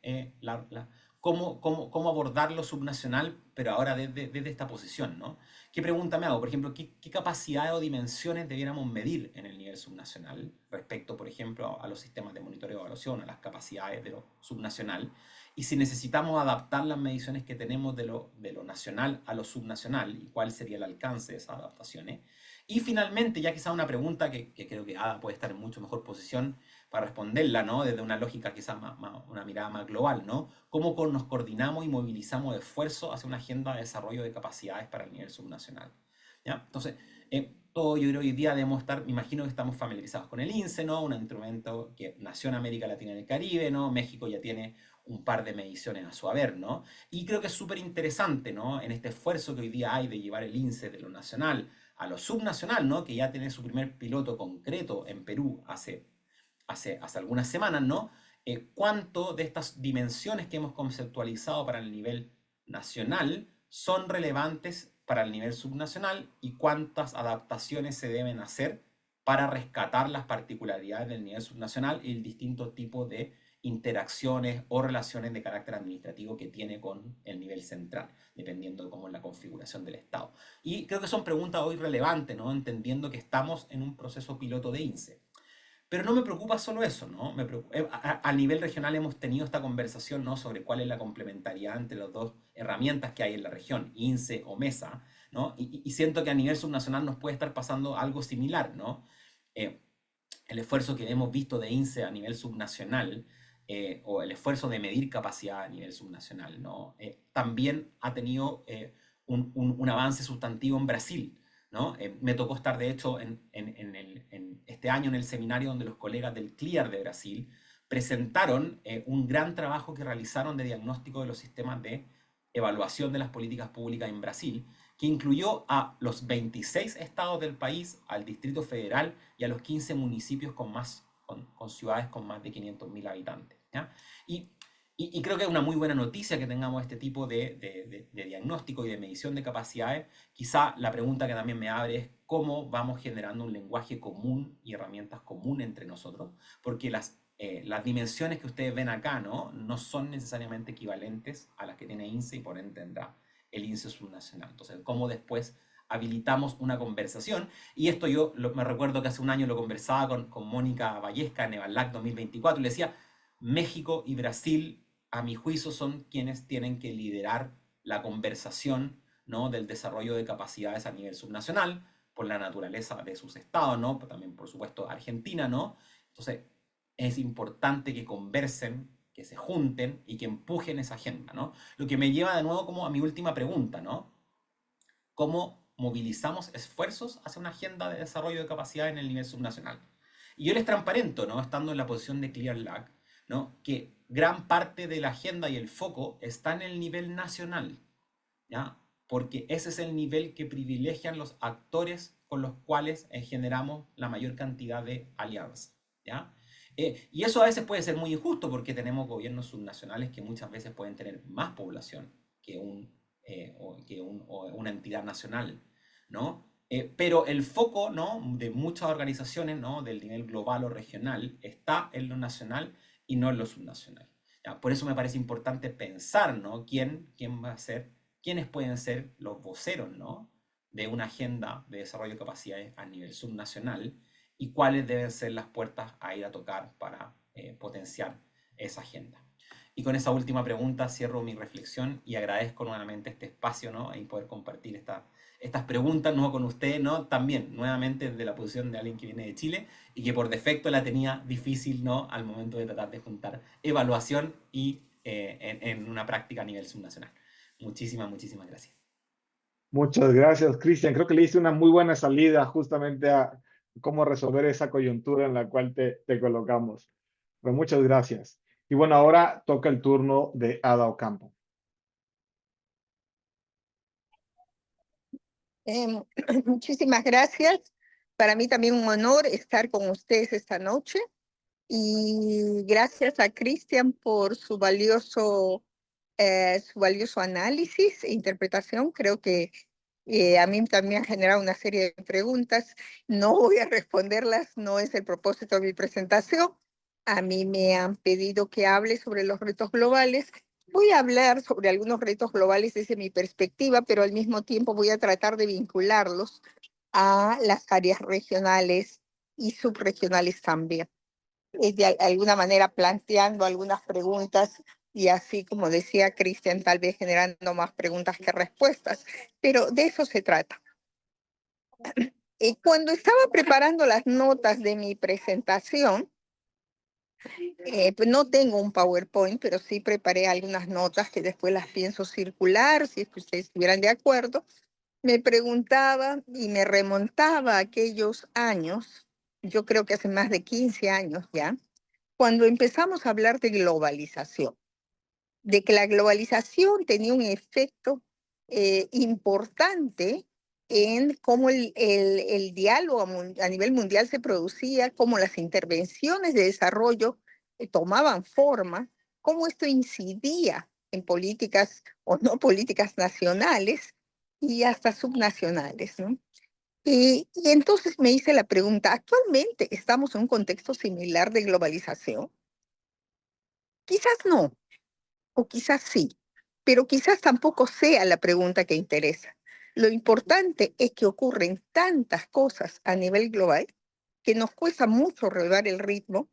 cómo abordar lo subnacional, pero ahora desde esta posición, ¿no? ¿Qué pregunta me hago? Por ejemplo, ¿qué capacidades o dimensiones debiéramos medir en el nivel subnacional respecto, por ejemplo, a los sistemas de monitoreo y evaluación, a las capacidades de lo subnacional? Y si necesitamos adaptar las mediciones que tenemos de lo nacional a lo subnacional, y cuál sería el alcance de esas adaptaciones. Y finalmente, ya quizá una pregunta que creo que Ada puede estar en mucho mejor posición para responderla, ¿no? Desde una lógica quizás una mirada más global, ¿no? ¿Cómo nos coordinamos y movilizamos esfuerzos hacia una agenda de desarrollo de capacidades para el nivel subnacional? ¿Ya? Entonces, todo yo creo que hoy día debemos estar, me imagino que estamos familiarizados con el INSE, ¿no? Un instrumento que nació en América Latina y el Caribe, ¿no? México ya tiene un par de mediciones a su haber, ¿no? Y creo que es súper interesante, ¿no? En este esfuerzo que hoy día hay de llevar el INSE de lo nacional a lo subnacional, ¿no? Que ya tiene su primer piloto concreto en Perú hace algunas semanas, ¿no? ¿Cuánto de estas dimensiones que hemos conceptualizado para el nivel nacional son relevantes para el nivel subnacional y cuántas adaptaciones se deben hacer para rescatar las particularidades del nivel subnacional y el distinto tipo de interacciones o relaciones de carácter administrativo que tiene con el nivel central, dependiendo de cómo es la configuración del Estado? Y creo que son preguntas hoy relevantes, ¿no? Entendiendo que estamos en un proceso piloto de INSE. Pero no me preocupa solo eso, ¿no? A nivel regional hemos tenido esta conversación, ¿no? Sobre cuál es la complementariedad entre las dos herramientas que hay en la región, INSE o MESA, ¿no? Y siento que a nivel subnacional nos puede estar pasando algo similar, ¿no? Eh, el esfuerzo que hemos visto de INSE a nivel subnacional, o el esfuerzo de medir capacidad a nivel subnacional, ¿no? También ha tenido un avance sustantivo en Brasil, ¿no? Me tocó estar, de hecho, este año en el seminario donde los colegas del CLIAR de Brasil presentaron un gran trabajo que realizaron de diagnóstico de los sistemas de evaluación de las políticas públicas en Brasil, que incluyó a los 26 estados del país, al Distrito Federal y a los 15 municipios con ciudades con más de 500.000 habitantes, ¿ya? Y creo que es una muy buena noticia que tengamos este tipo de diagnóstico y de medición de capacidades. Quizá la pregunta que también me abre es cómo vamos generando un lenguaje común y herramientas comunes entre nosotros, porque las dimensiones que ustedes ven acá, no son necesariamente equivalentes a las que tiene INSE y por ende tendrá el INSE subnacional. Entonces, cómo después habilitamos una conversación, y esto yo me recuerdo que hace un año lo conversaba con Mónica Vallesca en Evallac 2024 y le decía, México y Brasil, a mi juicio, son quienes tienen que liderar la conversación, ¿no? Del desarrollo de capacidades a nivel subnacional, por la naturaleza de sus estados, ¿no? Pero también, por supuesto, Argentina, ¿no? Entonces, es importante que conversen, que se junten y que empujen esa agenda, ¿no? Lo que me lleva de nuevo como a mi última pregunta, ¿no? ¿Cómo movilizamos esfuerzos hacia una agenda de desarrollo de capacidad en el nivel subnacional? Y yo les transparento, ¿no? Estando en la posición de Clear Lake, ¿no? Que gran parte de la agenda y el foco está en el nivel nacional, ¿ya? Porque ese es el nivel que privilegian los actores con los cuales generamos la mayor cantidad de alianzas, ¿ya? Y eso a veces puede ser muy injusto porque tenemos gobiernos subnacionales que muchas veces pueden tener más población que una entidad nacional, ¿no? Pero el foco, ¿no? De muchas organizaciones, ¿no? Del nivel global o regional está en lo nacional y no en lo subnacional. ¿Ya? Por eso me parece importante pensar, ¿no? ¿Quién va a ser, quiénes pueden ser los voceros, ¿no? De una agenda de desarrollo de capacidades a nivel subnacional y cuáles deben ser las puertas a ir a tocar para potenciar esa agenda. Y con esa última pregunta cierro mi reflexión y agradezco nuevamente este espacio, ¿no? Y poder compartir estas preguntas, ¿no? Con usted, ¿no? También, nuevamente, desde la posición de alguien que viene de Chile y que por defecto la tenía difícil, ¿no? Al momento de tratar de juntar evaluación y en una práctica a nivel subnacional. Muchísimas gracias. Muchas gracias, Cristian. Creo que le diste una muy buena salida justamente a cómo resolver esa coyuntura en la cual te colocamos. Pero muchas gracias. Y bueno, ahora toca el turno de Ada Ocampo. Muchísimas gracias. Para mí también un honor estar con ustedes esta noche. Y gracias a Cristian por su valioso análisis e interpretación. Creo que a mí también ha generado una serie de preguntas. No voy a responderlas, no es el propósito de mi presentación. A mí me han pedido que hable sobre los retos globales voy a hablar sobre algunos retos globales desde mi perspectiva, pero al mismo tiempo voy a tratar de vincularlos a las áreas regionales y subregionales también. De alguna manera planteando algunas preguntas y así, como decía Cristian, tal vez generando más preguntas que respuestas, pero de eso se trata. Cuando estaba preparando las notas de mi presentación, pues no tengo un PowerPoint, pero sí preparé algunas notas que después las pienso circular, si es que ustedes estuvieran de acuerdo. Me preguntaba y me remontaba a aquellos años, yo creo que hace más de 15 años ya, cuando empezamos a hablar de globalización, de que la globalización tenía un efecto importante en cómo el diálogo a nivel mundial se producía, cómo las intervenciones de desarrollo tomaban forma, cómo esto incidía en políticas o no políticas nacionales y hasta subnacionales, ¿no? Y entonces me hice la pregunta, ¿actualmente estamos en un contexto similar de globalización? Quizás no, o quizás sí, pero quizás tampoco sea la pregunta que interesa. Lo importante es que ocurren tantas cosas a nivel global que nos cuesta mucho relevar el ritmo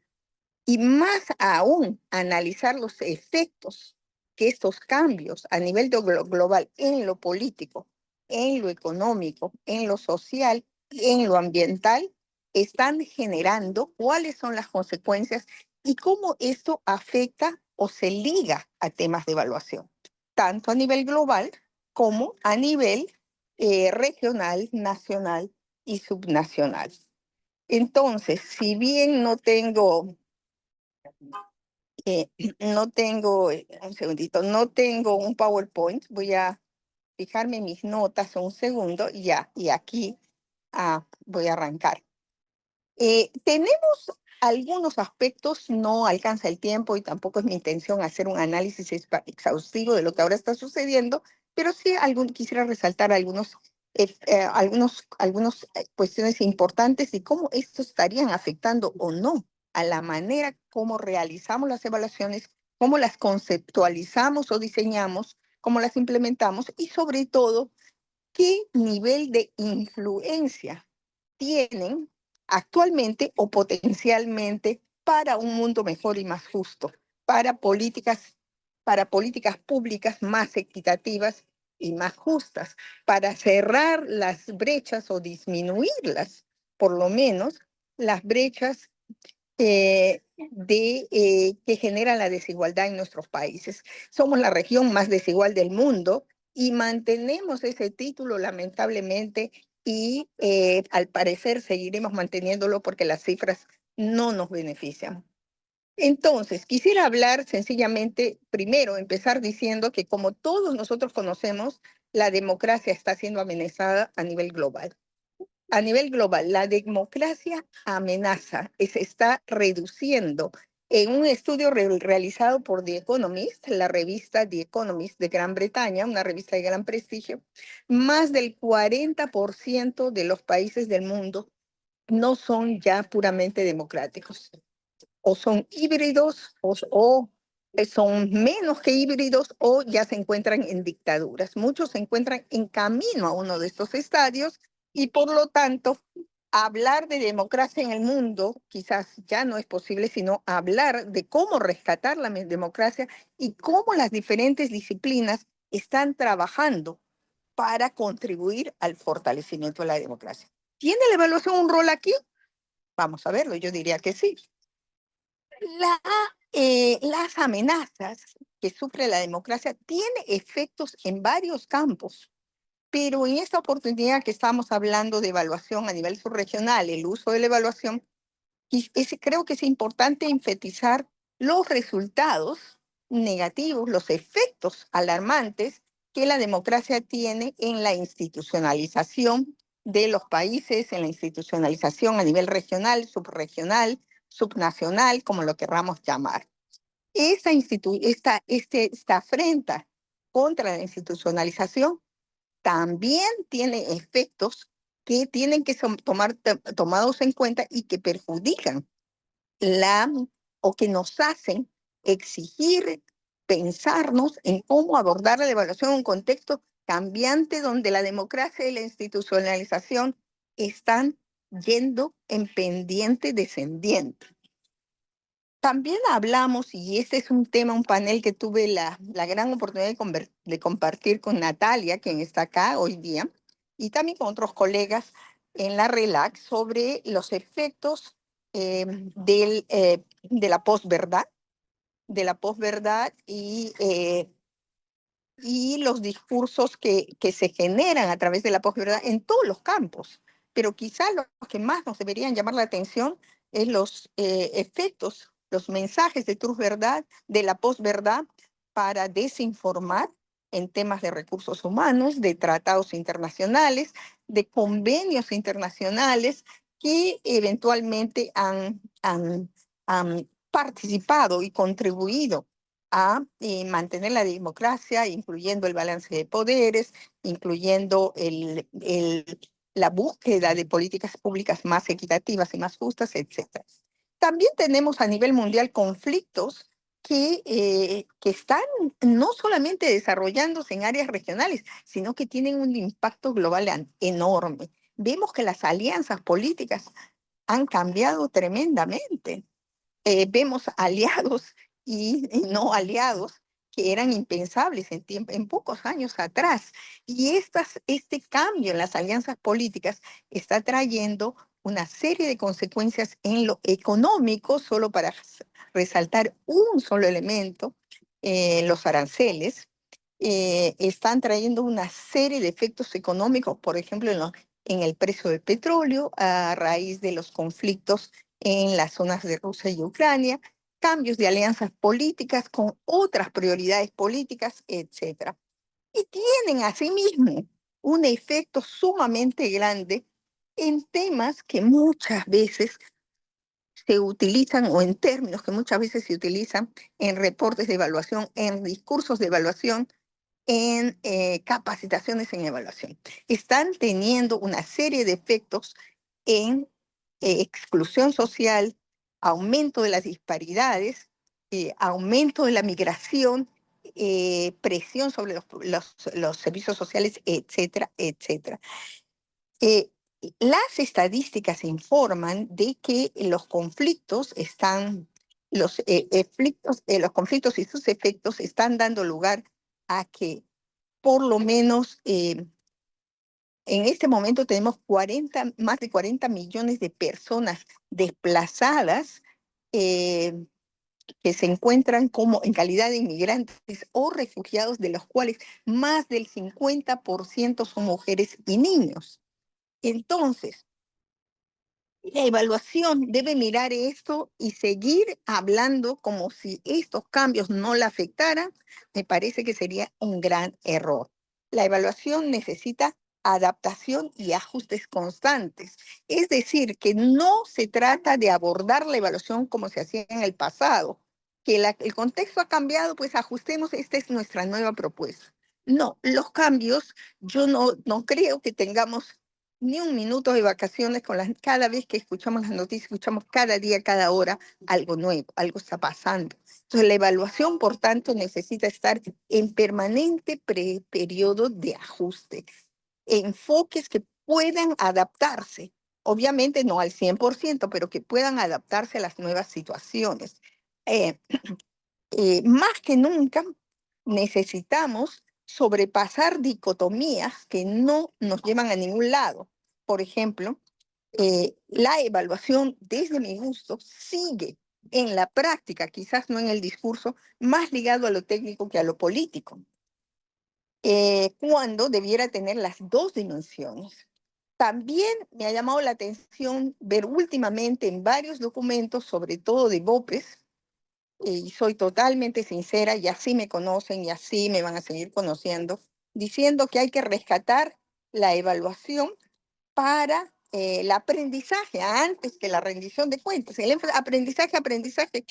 y más aún analizar los efectos que estos cambios a nivel global en lo político, en lo económico, en lo social y en lo ambiental están generando, cuáles son las consecuencias y cómo esto afecta o se liga a temas de evaluación, tanto a nivel global como a nivel regional, nacional y subnacional. Entonces, si bien no tengo eh, no tengo, un segundito, no tengo un PowerPoint. Voy a fijarme en mis notas un segundo y ya, y aquí voy a arrancar. Tenemos algunos aspectos, no alcanza el tiempo y tampoco es mi intención hacer un análisis exhaustivo de lo que ahora está sucediendo, pero sí quisiera resaltar algunos cuestiones importantes y cómo estos estarían afectando o no a la manera como realizamos las evaluaciones, cómo las conceptualizamos o diseñamos, cómo las implementamos y sobre todo, qué nivel de influencia tienen actualmente o potencialmente para un mundo mejor y más justo, para políticas públicas más equitativas y más justas, para cerrar las brechas o disminuirlas, por lo menos las brechas que generan la desigualdad en nuestros países. Somos la región más desigual del mundo y mantenemos ese título lamentablemente y al parecer seguiremos manteniéndolo porque las cifras no nos benefician. Entonces, quisiera hablar sencillamente, primero, empezar diciendo que como todos nosotros conocemos, la democracia está siendo amenazada a nivel global. A nivel global, la democracia amenaza y se está reduciendo. En un estudio realizado por The Economist, la revista The Economist de Gran Bretaña, una revista de gran prestigio, más del 40% de los países del mundo no son ya puramente democráticos. O son híbridos o son menos que híbridos o ya se encuentran en dictaduras. Muchos se encuentran en camino a uno de estos estadios y por lo tanto hablar de democracia en el mundo quizás ya no es posible, sino hablar de cómo rescatar la democracia y cómo las diferentes disciplinas están trabajando para contribuir al fortalecimiento de la democracia. ¿Tiene la evaluación un rol aquí? Vamos a verlo, yo diría que sí. Las amenazas que sufre la democracia tienen efectos en varios campos, pero en esta oportunidad que estamos hablando de evaluación a nivel subregional, el uso de la evaluación, creo que es importante enfatizar los resultados negativos, los efectos alarmantes que la democracia tiene en la institucionalización de los países, en la institucionalización a nivel regional, subregional, subnacional, como lo querramos llamar. Esta afrenta contra la institucionalización también tiene efectos que tienen que ser tomados en cuenta y que perjudican o que nos hacen exigir pensarnos en cómo abordar la evaluación en un contexto cambiante donde la democracia y la institucionalización están yendo en pendiente descendiente. También hablamos, y este es un tema, un panel que tuve la gran oportunidad de compartir con Natalia, quien está acá hoy día, y también con otros colegas en la RELAC, sobre los efectos de la posverdad, y los discursos que se generan a través de la posverdad en todos los campos. Pero quizá los que más nos deberían llamar la atención es los efectos, los mensajes de trusverdad, de la posverdad, para desinformar en temas de recursos humanos, de tratados internacionales, de convenios internacionales que eventualmente han participado y contribuido a mantener la democracia, incluyendo el balance de poderes, incluyendo la búsqueda de políticas públicas más equitativas y más justas, etc. También tenemos a nivel mundial conflictos que están no solamente desarrollándose en áreas regionales, sino que tienen un impacto global enorme. Vemos que las alianzas políticas han cambiado tremendamente. Vemos aliados y no aliados que eran impensables en pocos años atrás. Y este cambio en las alianzas políticas está trayendo una serie de consecuencias en lo económico, solo para resaltar un solo elemento, los aranceles. Están trayendo una serie de efectos económicos, por ejemplo, en el precio del petróleo, a raíz de los conflictos en las zonas de Rusia y Ucrania, cambios de alianzas políticas con otras prioridades políticas, etc. Y tienen asimismo un efecto sumamente grande en temas que muchas veces se utilizan, o en términos que muchas veces se utilizan en reportes de evaluación, en discursos de evaluación, en capacitaciones en evaluación. Están teniendo una serie de efectos en exclusión social, aumento de las disparidades, aumento de la migración, presión sobre los servicios sociales, etcétera, etcétera. Las estadísticas informan de que los conflictos los conflictos y sus efectos están dando lugar a que por lo menos en este momento tenemos más de 40 millones de personas desplazadas eh, que se encuentran como en calidad de inmigrantes o refugiados, de los cuales más del 50% son mujeres y niños. Entonces, la evaluación debe mirar esto y seguir hablando como si estos cambios no la afectaran. Me parece que sería un gran error. La evaluación necesita adaptación y ajustes constantes. Es decir, que no se trata de abordar la evaluación como se hacía en el pasado, que el contexto ha cambiado, pues ajustemos, esta es nuestra nueva propuesta. No, los cambios, yo no creo que tengamos ni un minuto de vacaciones cada vez que escuchamos las noticias, escuchamos cada día, cada hora algo nuevo, algo está pasando. Entonces la evaluación, por tanto, necesita estar en permanente periodo de ajuste. Enfoques que puedan adaptarse, obviamente no al 100%, pero que puedan adaptarse a las nuevas situaciones. Más que nunca necesitamos sobrepasar dicotomías que no nos llevan a ningún lado. Por ejemplo, la evaluación, desde mi gusto, sigue en la práctica, quizás no en el discurso, más ligado a lo técnico que a lo político, cuando debiera tener las dos dimensiones. También me ha llamado la atención ver últimamente en varios documentos, sobre todo de BOPES, y soy totalmente sincera, y así me conocen y así me van a seguir conociendo, diciendo que hay que rescatar la evaluación para el aprendizaje, antes que la rendición de cuentas. El aprendizaje.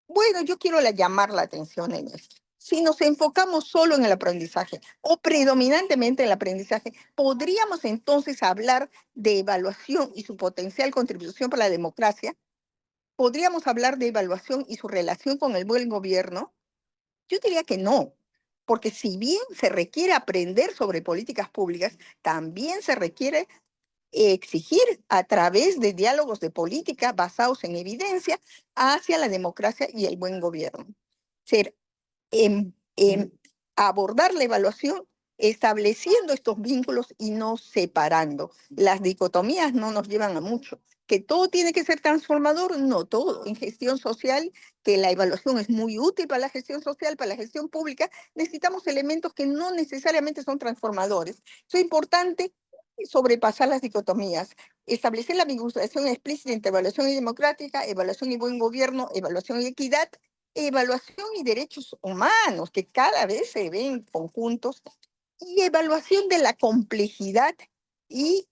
Bueno, yo quiero llamar la atención en esto. Si nos enfocamos solo en el aprendizaje o predominantemente en el aprendizaje, podríamos entonces hablar de evaluación y su potencial contribución para la democracia. Podríamos hablar de evaluación y su relación con el buen gobierno. Yo diría que no, porque si bien se requiere aprender sobre políticas públicas, también se requiere exigir a través de diálogos de política basados en evidencia hacia la democracia y el buen gobierno. Ser en abordar la evaluación estableciendo estos vínculos y no separando. Las dicotomías no nos llevan a mucho. Que todo tiene que ser transformador, no todo. En gestión social, que la evaluación es muy útil para la gestión social, para la gestión pública, necesitamos elementos que no necesariamente son transformadores. Es importante sobrepasar las dicotomías, establecer la vinculación explícita entre evaluación y democrática, evaluación y buen gobierno, evaluación y equidad, evaluación y derechos humanos, que cada vez se ven conjuntos, y evaluación de la complejidad y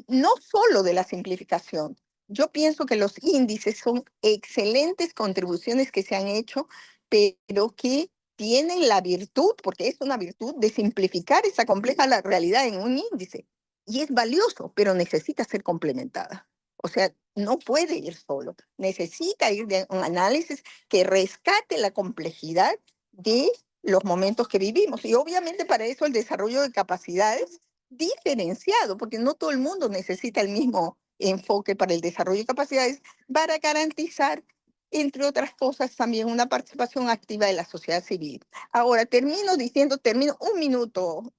no solo de la simplificación. Yo pienso que los índices son excelentes contribuciones que se han hecho, pero que tienen la virtud, porque es una virtud, de simplificar esa compleja la realidad en un índice. Y es valioso, pero necesita ser complementada. O sea, no puede ir solo. Necesita ir de un análisis que rescate la complejidad de los momentos que vivimos. Y obviamente para eso el desarrollo de capacidades diferenciado, porque no todo el mundo necesita el mismo enfoque para el desarrollo de capacidades, para garantizar, entre otras cosas, también una participación activa de la sociedad civil. Ahora, termino un minuto,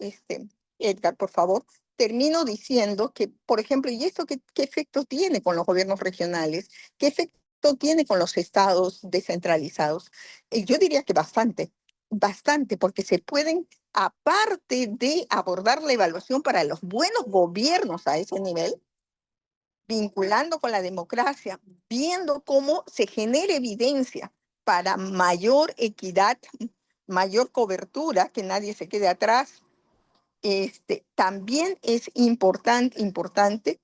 Edgar, por favor. Termino diciendo que, por ejemplo, ¿y esto qué efecto tiene con los gobiernos regionales? ¿Qué efecto tiene con los estados descentralizados? Yo diría que bastante, porque se pueden, aparte de abordar la evaluación para los buenos gobiernos a ese nivel, vinculando con la democracia, viendo cómo se genera evidencia para mayor equidad, mayor cobertura, que nadie se quede atrás. También es importante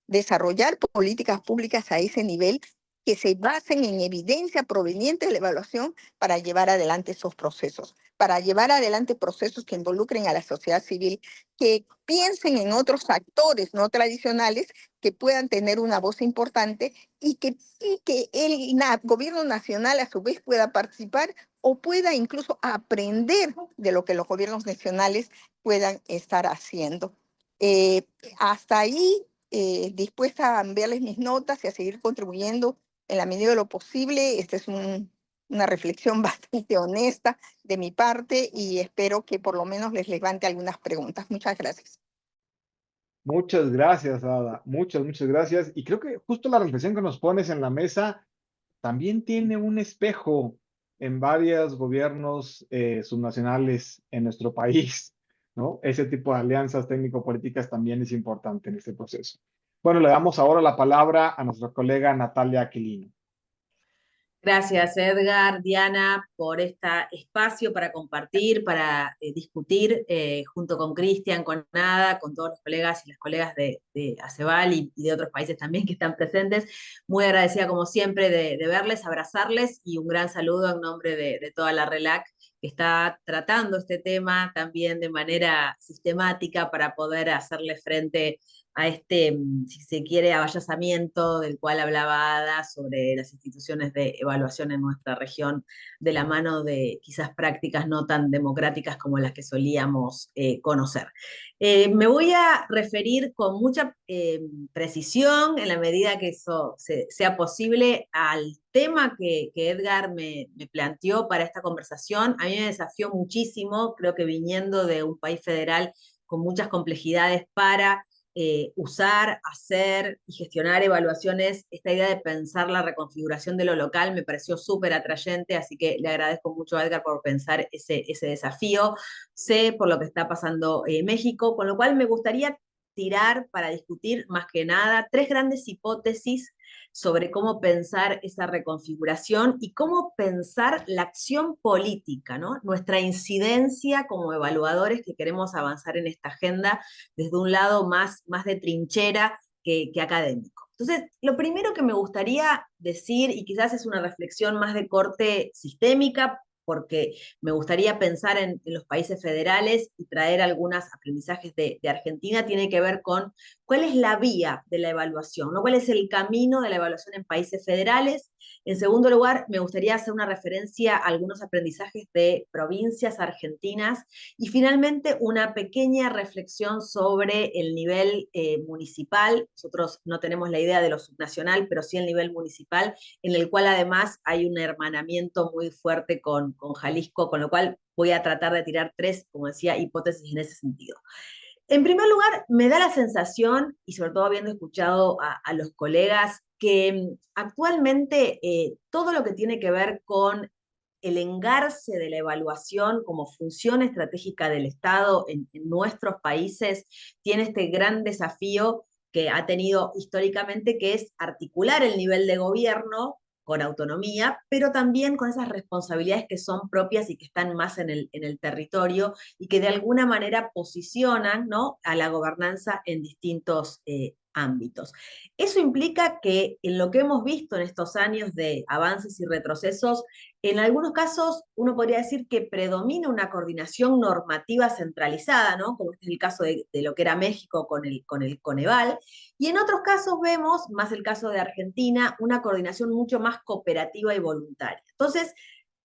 desarrollar políticas públicas a ese nivel que se basen en evidencia proveniente de la evaluación para llevar adelante esos procesos, para llevar adelante procesos que involucren a la sociedad civil, que piensen en otros actores no tradicionales que puedan tener una voz importante y que el gobierno nacional a su vez pueda participar o pueda incluso aprender de lo que los gobiernos nacionales puedan estar haciendo. Hasta ahí, dispuesta a enviarles mis notas y a seguir contribuyendo en la medida de lo posible. Esta es una reflexión bastante honesta de mi parte y espero que por lo menos les levante algunas preguntas. Muchas gracias. Muchas gracias, Ada. Muchas gracias. Y creo que justo la reflexión que nos pones en la mesa también tiene un espejo en varios gobiernos subnacionales en nuestro país, ¿no? Ese tipo de alianzas técnico-políticas también es importante en este proceso. Bueno, le damos ahora la palabra a nuestra colega Natalia Aquilino. Gracias, Edgar, Diana, por este espacio para compartir, para discutir junto con Cristian, con Ada, con todos los colegas y las colegas de ACEVAL y de otros países también que están presentes. Muy agradecida, como siempre, de verles, abrazarles y un gran saludo en nombre de toda la RELAC que está tratando este tema también de manera sistemática para poder hacerle frente a si se quiere, avallazamiento del cual hablaba Ada sobre las instituciones de evaluación en nuestra región, de la mano de quizás prácticas no tan democráticas como las que solíamos conocer. Me voy a referir con mucha precisión, en la medida que eso sea posible, al tema que Edgar me planteó para esta conversación. A mí me desafió muchísimo, creo que viniendo de un país federal con muchas complejidades para usar, hacer y gestionar evaluaciones, esta idea de pensar la reconfiguración de lo local me pareció súper atrayente, así que le agradezco mucho a Edgar por pensar ese desafío. Sé por lo que está pasando en México, con lo cual me gustaría tirar para discutir más que nada 3 grandes hipótesis sobre cómo pensar esa reconfiguración y cómo pensar la acción política, ¿no? Nuestra incidencia como evaluadores que queremos avanzar en esta agenda desde un lado más de trinchera que académico. Entonces, lo primero que me gustaría decir, y quizás es una reflexión más de corte sistémica, porque me gustaría pensar en los países federales y traer algunos aprendizajes de Argentina, tiene que ver con cuál es la vía de la evaluación, ¿no? ¿Cuál es el camino de la evaluación en países federales? En segundo lugar, me gustaría hacer una referencia a algunos aprendizajes de provincias argentinas y finalmente una pequeña reflexión sobre el nivel municipal. Nosotros no tenemos la idea de lo subnacional, pero sí el nivel municipal, en el cual además hay un hermanamiento muy fuerte con Jalisco, con lo cual voy a tratar de tirar tres, como decía, hipótesis en ese sentido. En primer lugar, me da la sensación, y sobre todo habiendo escuchado a los colegas, que actualmente todo lo que tiene que ver con el engarce de la evaluación como función estratégica del Estado en nuestros países tiene este gran desafío que ha tenido históricamente, que es articular el nivel de gobierno con autonomía, pero también con esas responsabilidades que son propias y que están más en el territorio y que de alguna manera posicionan, ¿no?, a la gobernanza en distintos ámbitos. Eso implica que en lo que hemos visto en estos años de avances y retrocesos, en algunos casos uno podría decir que predomina una coordinación normativa centralizada, ¿no?, como este es el caso de lo que era México con el Coneval, y en otros casos vemos, más el caso de Argentina, una coordinación mucho más cooperativa y voluntaria. Entonces,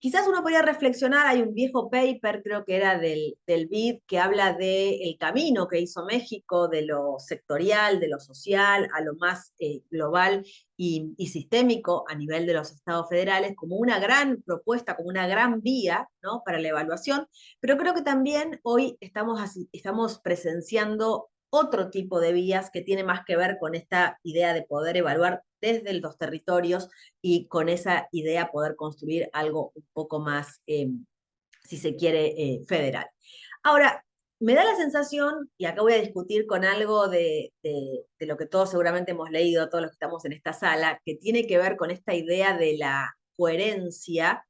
quizás uno podría reflexionar, hay un viejo paper, creo que era del BID, que habla del camino que hizo México, de lo sectorial, de lo social, a lo más global y sistémico a nivel de los estados federales, como una gran propuesta, como una gran vía, ¿no?, para la evaluación, pero creo que también hoy estamos presenciando otro tipo de vías que tiene más que ver con esta idea de poder evaluar desde los territorios y con esa idea poder construir algo un poco más, si se quiere, federal. Ahora, me da la sensación, y acá voy a discutir con algo de lo que todos seguramente hemos leído, todos los que estamos en esta sala, que tiene que ver con esta idea de la coherencia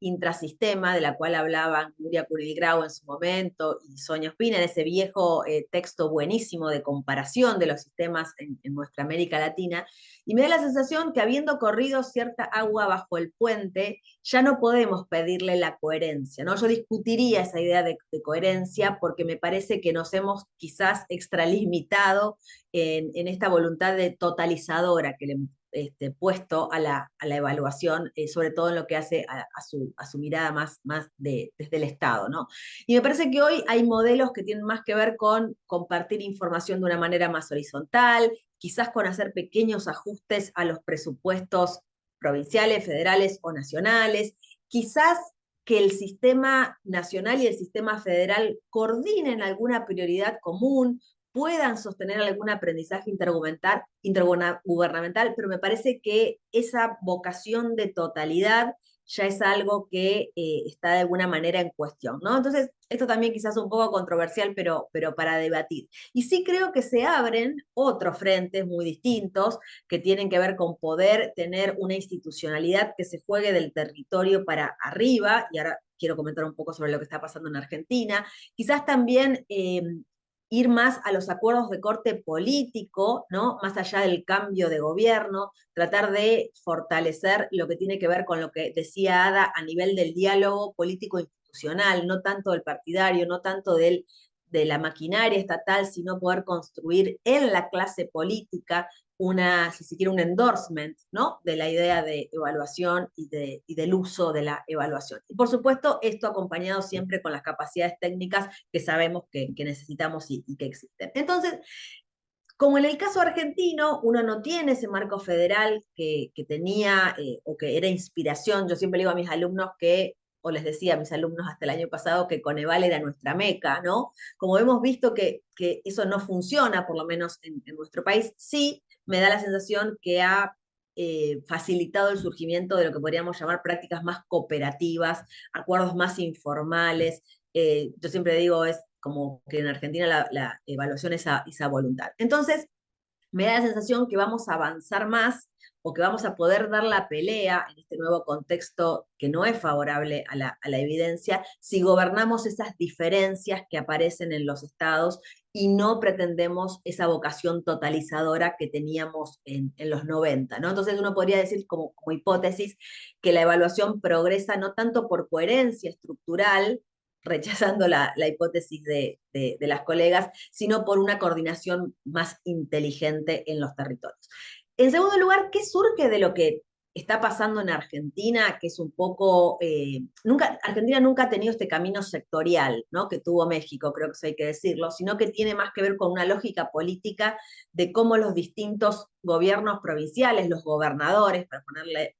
intrasistema, de la cual hablaban Nuria Kurilgrau en su momento y Sonia Ospina en ese viejo texto buenísimo de comparación de los sistemas en nuestra América Latina, y me da la sensación que habiendo corrido cierta agua bajo el puente, ya no podemos pedirle la coherencia, ¿no? Yo discutiría esa idea de coherencia porque me parece que nos hemos quizás extralimitado en esta voluntad de totalizadora que le hemos puesto a la evaluación, sobre todo en lo que hace a su mirada más desde el Estado, ¿no? Y me parece que hoy hay modelos que tienen más que ver con compartir información de una manera más horizontal, quizás con hacer pequeños ajustes a los presupuestos provinciales, federales o nacionales, quizás que el sistema nacional y el sistema federal coordinen alguna prioridad común, puedan sostener algún aprendizaje intergubernamental, pero me parece que esa vocación de totalidad ya es algo que está de alguna manera en cuestión, ¿no? Entonces, esto también quizás un poco controversial, pero para debatir. Y sí creo que se abren otros frentes muy distintos que tienen que ver con poder tener una institucionalidad que se juegue del territorio para arriba, y ahora quiero comentar un poco sobre lo que está pasando en Argentina, quizás también ir más a los acuerdos de corte político, ¿no?, más allá del cambio de gobierno, tratar de fortalecer lo que tiene que ver con lo que decía Ada a nivel del diálogo político institucional, no tanto del partidario, no tanto de la maquinaria estatal, sino poder construir en la clase política si se quiere, un endorsement, ¿no?, de la idea de evaluación y del uso de la evaluación. Y por supuesto, esto acompañado siempre con las capacidades técnicas que sabemos que necesitamos y que existen. Entonces, como en el caso argentino, uno no tiene ese marco federal que tenía o que era inspiración. Yo siempre digo a mis alumnos o les decía a mis alumnos hasta el año pasado, que Coneval era nuestra meca, ¿no? Como hemos visto que eso no funciona, por lo menos en nuestro país, sí me da la sensación que ha facilitado el surgimiento de lo que podríamos llamar prácticas más cooperativas, acuerdos más informales. Yo siempre digo, es como que en Argentina la evaluación es esa voluntad. Entonces, me da la sensación que vamos a avanzar más o que vamos a poder dar la pelea en este nuevo contexto que no es favorable a la evidencia si gobernamos esas diferencias que aparecen en los estados y no pretendemos esa vocación totalizadora que teníamos en los 90, ¿no? Entonces uno podría decir como hipótesis que la evaluación progresa no tanto por coherencia estructural, rechazando la hipótesis de las colegas, sino por una coordinación más inteligente en los territorios. En segundo lugar, ¿qué surge de lo que está pasando en Argentina? Que es un poco, Argentina nunca ha tenido este camino sectorial, ¿no?, que tuvo México, creo que eso hay que decirlo, sino que tiene más que ver con una lógica política de cómo los distintos gobiernos provinciales, los gobernadores,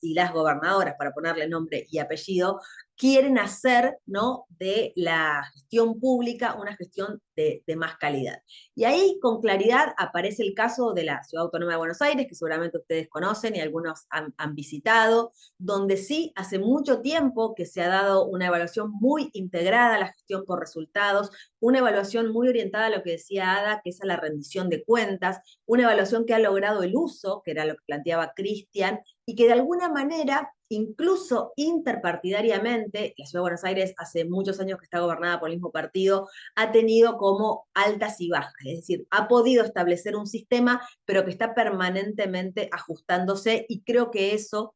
y las gobernadoras, para ponerle nombre y apellido, quieren hacer, ¿no?, de la gestión pública una gestión de más calidad. Y ahí con claridad aparece el caso de la Ciudad Autónoma de Buenos Aires, que seguramente ustedes conocen y algunos han visitado, donde sí hace mucho tiempo que se ha dado una evaluación muy integrada a la gestión por resultados, una evaluación muy orientada a lo que decía Ada, que es a la rendición de cuentas, una evaluación que ha logrado el uso, que era lo que planteaba Cristian, y que de alguna manera, incluso interpartidariamente, la Ciudad de Buenos Aires hace muchos años que está gobernada por el mismo partido, ha tenido como altas y bajas, es decir, ha podido establecer un sistema, pero que está permanentemente ajustándose, y creo que eso,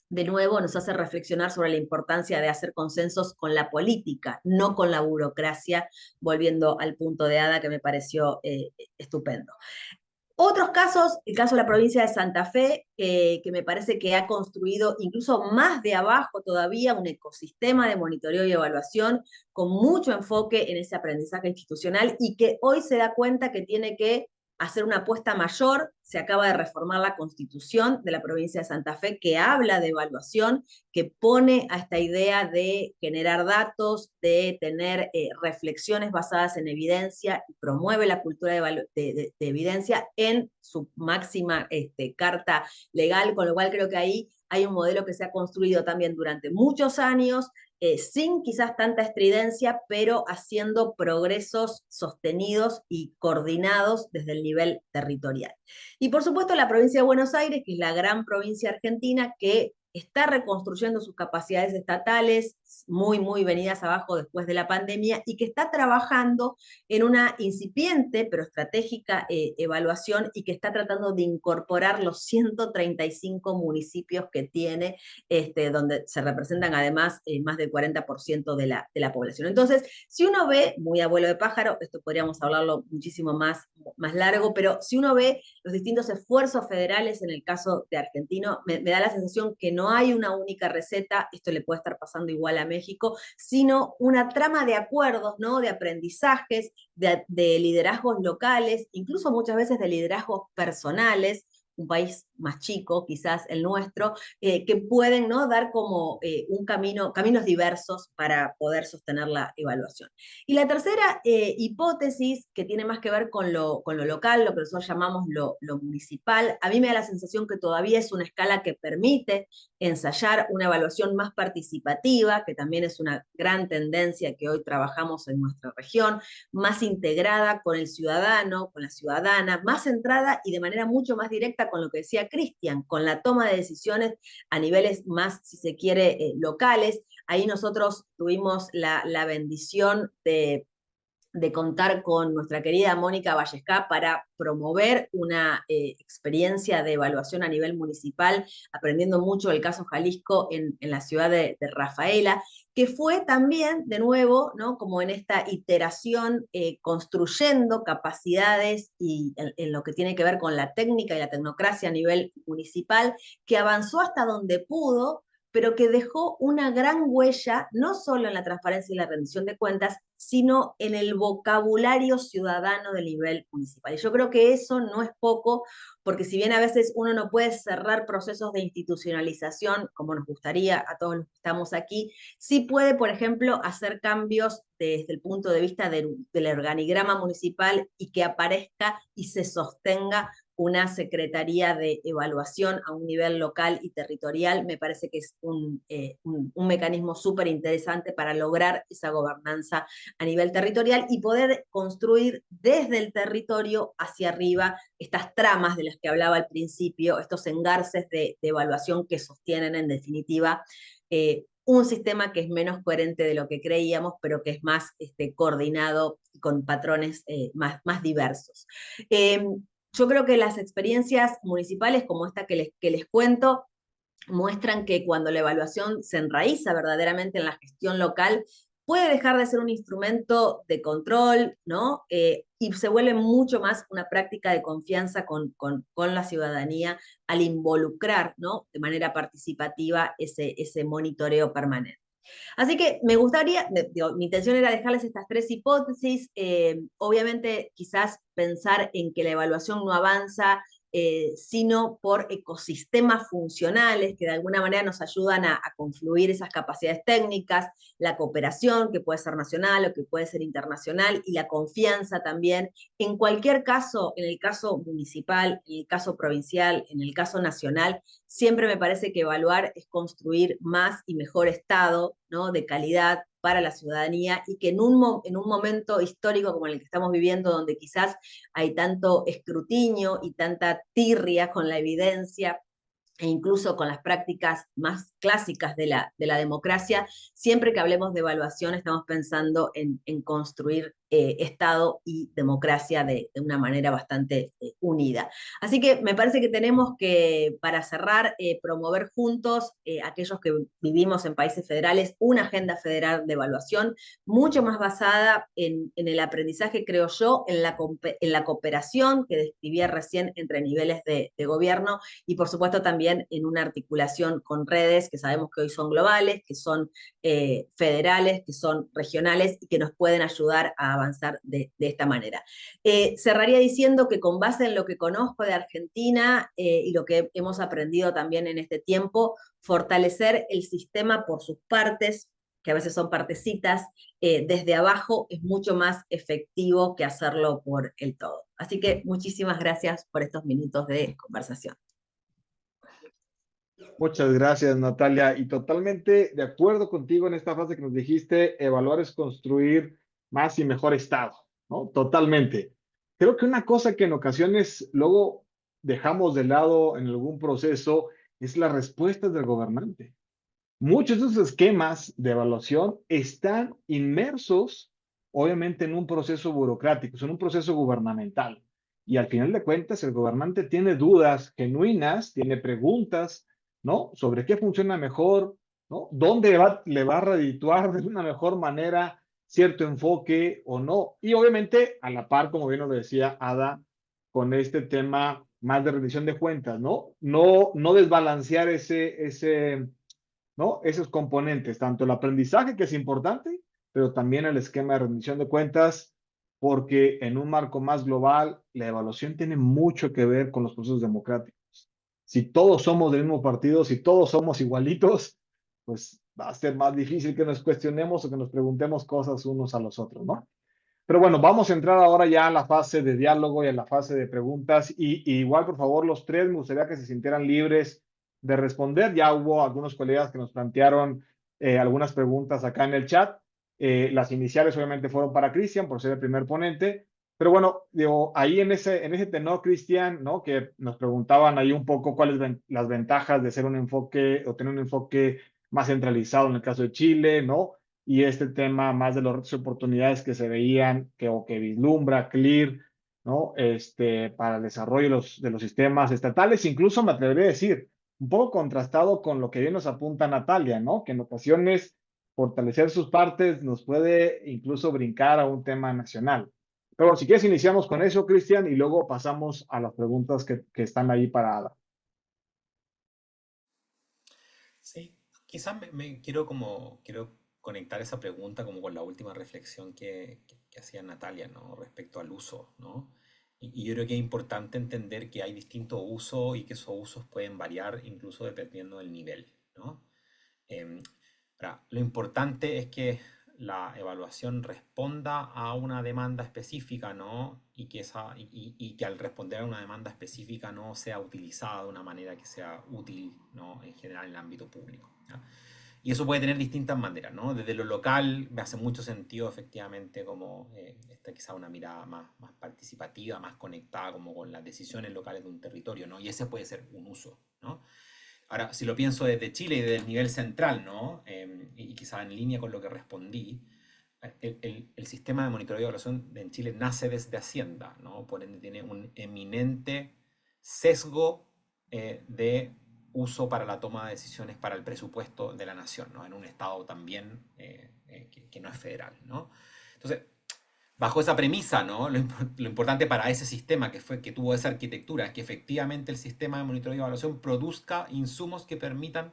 de nuevo, nos hace reflexionar sobre la importancia de hacer consensos con la política, no con la burocracia, volviendo al punto de Ada que me pareció estupendo. Otros casos, el caso de la provincia de Santa Fe, que me parece que ha construido incluso más de abajo todavía un ecosistema de monitoreo y evaluación con mucho enfoque en ese aprendizaje institucional, y que hoy se da cuenta que tiene que hacer una apuesta mayor. Se acaba de reformar la constitución de la provincia de Santa Fe, que habla de evaluación, que pone a esta idea de generar datos, de tener reflexiones basadas en evidencia, y promueve la cultura de evidencia en su máxima carta legal, con lo cual creo que ahí hay un modelo que se ha construido también durante muchos años, sin quizás tanta estridencia, pero haciendo progresos sostenidos y coordinados desde el nivel territorial. Y por supuesto la provincia de Buenos Aires, que es la gran provincia argentina, que está reconstruyendo sus capacidades estatales, muy venidas abajo después de la pandemia, y que está trabajando en una incipiente pero estratégica evaluación, y que está tratando de incorporar los 135 municipios que tiene, donde se representan además más del 40% de la población. Entonces, si uno ve, muy abuelo de pájaro, esto podríamos hablarlo muchísimo más largo, pero si uno ve los distintos esfuerzos federales en el caso de Argentino, me da la sensación que no hay una única receta, esto le puede estar pasando igual a México, sino una trama de acuerdos, ¿no?, de aprendizajes, de liderazgos locales, incluso muchas veces de liderazgos personales, un país más chico, quizás el nuestro, que pueden, ¿no?, dar como caminos diversos para poder sostener la evaluación. Y la tercera hipótesis, que tiene más que ver con lo local, lo que nosotros llamamos lo municipal, a mí me da la sensación que todavía es una escala que permite ensayar una evaluación más participativa, que también es una gran tendencia que hoy trabajamos en nuestra región, más integrada con el ciudadano, con la ciudadana, más centrada y de manera mucho más directa con lo que decía Cristian, con la toma de decisiones a niveles más, si se quiere, locales. Ahí nosotros tuvimos la bendición de contar con nuestra querida Mónica Vallesca para promover una experiencia de evaluación a nivel municipal, aprendiendo mucho del caso Jalisco en la ciudad de Rafaela, que fue también, de nuevo, ¿no?, como en esta iteración, construyendo capacidades y en lo que tiene que ver con la técnica y la tecnocracia a nivel municipal, que avanzó hasta donde pudo, pero que dejó una gran huella, no solo en la transparencia y la rendición de cuentas, sino en el vocabulario ciudadano del nivel municipal. Y yo creo que eso no es poco, porque si bien a veces uno no puede cerrar procesos de institucionalización, como nos gustaría a todos los que estamos aquí, sí puede, por ejemplo, hacer cambios desde el punto de vista del organigrama municipal, y que aparezca y se sostenga una secretaría de evaluación a un nivel local y territorial. Me parece que es un mecanismo súper interesante para lograr esa gobernanza a nivel territorial y poder construir desde el territorio hacia arriba estas tramas de las que hablaba al principio, estos engarces de evaluación que sostienen en definitiva un sistema que es menos coherente de lo que creíamos, pero que es más coordinado y con patrones más diversos. Yo creo que las experiencias municipales como esta que les cuento muestran que cuando la evaluación se enraiza verdaderamente en la gestión local, puede dejar de ser un instrumento de control, ¿no? Y se vuelve mucho más una práctica de confianza con la ciudadanía al involucrar, ¿no? De manera participativa ese monitoreo permanente. Así que me gustaría, digo, mi intención era dejarles estas tres hipótesis, obviamente quizás pensar en que la evaluación no avanza, sino por ecosistemas funcionales que de alguna manera nos ayudan a confluir esas capacidades técnicas, la cooperación que puede ser nacional o que puede ser internacional y la confianza también. En cualquier caso, en el caso municipal, en el caso provincial, en el caso nacional, siempre me parece que evaluar es construir más y mejor Estado, ¿no? De calidad para la ciudadanía y que en un momento histórico como el que estamos viviendo, donde quizás hay tanto escrutinio y tanta tirria con la evidencia, e incluso con las prácticas más clásicas de la democracia, siempre que hablemos de evaluación estamos pensando en construir Estado y democracia de una manera bastante unida. Así que me parece que tenemos que, para cerrar, promover juntos, aquellos que vivimos en países federales, una agenda federal de evaluación mucho más basada en el aprendizaje, creo yo, en la cooperación que describía recién entre niveles de gobierno, y por supuesto también en una articulación con redes que sabemos que hoy son globales, que son federales, que son regionales y que nos pueden ayudar a avanzar de esta manera. Cerraría diciendo que con base en lo que conozco de Argentina y lo que hemos aprendido también en este tiempo, fortalecer el sistema por sus partes, que a veces son partecitas, desde abajo es mucho más efectivo que hacerlo por el todo. Así que muchísimas gracias por estos minutos de conversación. Muchas gracias, Natalia. Y totalmente de acuerdo contigo en esta frase que nos dijiste, evaluar es construir más y mejor Estado, ¿no? Totalmente. Creo que una cosa que en ocasiones luego dejamos de lado en algún proceso es las respuestas del gobernante. Muchos de esos esquemas de evaluación están inmersos, obviamente, en un proceso burocrático, en un proceso gubernamental. Y al final de cuentas, el gobernante tiene dudas genuinas, tiene preguntas, ¿no? Sobre qué funciona mejor, ¿no? ¿Dónde le va a redituar de una mejor manera cierto enfoque o no? Y obviamente, a la par, como bien lo decía Ada, con este tema más de rendición de cuentas, ¿no? No desbalancear ¿no? Esos componentes, tanto el aprendizaje, que es importante, pero también el esquema de rendición de cuentas, porque en un marco más global, la evaluación tiene mucho que ver con los procesos democráticos. Si todos somos del mismo partido, si todos somos igualitos, pues va a ser más difícil que nos cuestionemos o que nos preguntemos cosas unos a los otros, ¿no? Pero bueno, vamos a entrar ahora ya a la fase de diálogo y a la fase de preguntas. Y igual, por favor, los tres me gustaría que se sintieran libres de responder. Ya hubo algunos colegas que nos plantearon algunas preguntas acá en el chat. Las iniciales obviamente fueron para Cristian por ser el primer ponente. Pero bueno, digo, ahí en ese tenor, Cristian, ¿no? Que nos preguntaban ahí un poco cuáles las ventajas de ser un enfoque o tener un enfoque más centralizado en el caso de Chile, ¿no? Y este tema más de los retos y oportunidades que se veían, o que vislumbra CLEAR, ¿no? Para el desarrollo de los sistemas estatales, incluso me atrevería a decir, un poco contrastado con lo que bien nos apunta Natalia, ¿no? Que en ocasiones fortalecer sus partes nos puede incluso brincar a un tema nacional. Pero bueno, si quieres iniciamos con eso, Cristian, y luego pasamos a las preguntas que están ahí para Ada. Sí, quizás quiero conectar esa pregunta como con la última reflexión que hacía Natalia, ¿no? Respecto al uso, ¿no? Y yo creo que es importante entender que hay distintos usos y que esos usos pueden variar incluso dependiendo del nivel, ¿no? Em, Ahora, lo importante es que la evaluación responda a una demanda específica, ¿no? Y que al responder a una demanda específica no sea utilizada de una manera que sea útil, ¿no? En general en el ámbito público, ¿ya? Y eso puede tener distintas maneras, ¿no? Desde lo local me hace mucho sentido efectivamente como esta quizá una mirada más participativa, más conectada como con las decisiones locales de un territorio, ¿no? Y ese puede ser un uso, ¿no? Ahora, si lo pienso desde Chile y desde el nivel central, ¿no? Y quizá en línea con lo que respondí, el sistema de monitoreo y evaluación en Chile nace desde Hacienda, ¿no? Por ende tiene un eminente sesgo de uso para la toma de decisiones para el presupuesto de la nación, ¿no? En un estado también que no es federal, ¿no? Entonces, bajo esa premisa, ¿no? Lo importante para ese sistema que tuvo esa arquitectura es que efectivamente el sistema de monitoreo y evaluación produzca insumos que permitan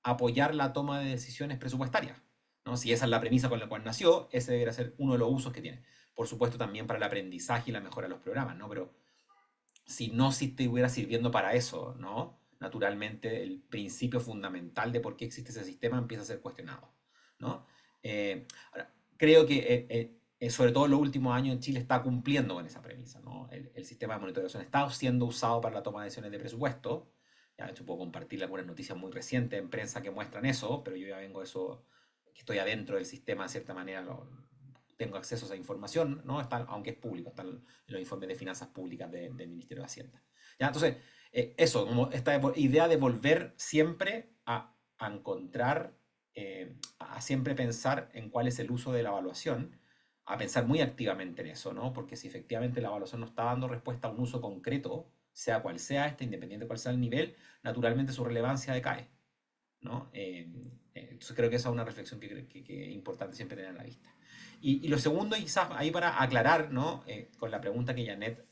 apoyar la toma de decisiones presupuestarias, ¿no? Si esa es la premisa con la cual nació, ese debería ser uno de los usos que tiene. Por supuesto, también para el aprendizaje y la mejora de los programas, ¿no? Pero si estuviera sirviendo para eso, ¿no? Naturalmente, el principio fundamental de por qué existe ese sistema empieza a ser cuestionado, ¿no? Ahora, creo que sobre todo en los últimos años en Chile está cumpliendo con esa premisa, ¿no? El sistema de monitorización está siendo usado para la toma de decisiones de presupuesto. Ya, de hecho, puedo compartir algunas noticias muy recientes en prensa que muestran eso, pero yo ya vengo de eso, que estoy adentro del sistema de cierta manera, tengo acceso a esa información, ¿no? Está, aunque es público, están los informes de finanzas públicas del Ministerio de Hacienda. ¿Ya? Entonces, eso, como esta idea de volver siempre a encontrar, a siempre pensar en cuál es el uso de la evaluación, a pensar muy activamente en eso, ¿no? Porque si efectivamente la evaluación no está dando respuesta a un uso concreto, sea cual sea este, independiente de cuál sea el nivel, naturalmente su relevancia decae, ¿no? Entonces creo que esa es una reflexión que es importante siempre tener a la vista. Y lo segundo, y quizás ahí para aclarar, ¿no? Con la pregunta que Janet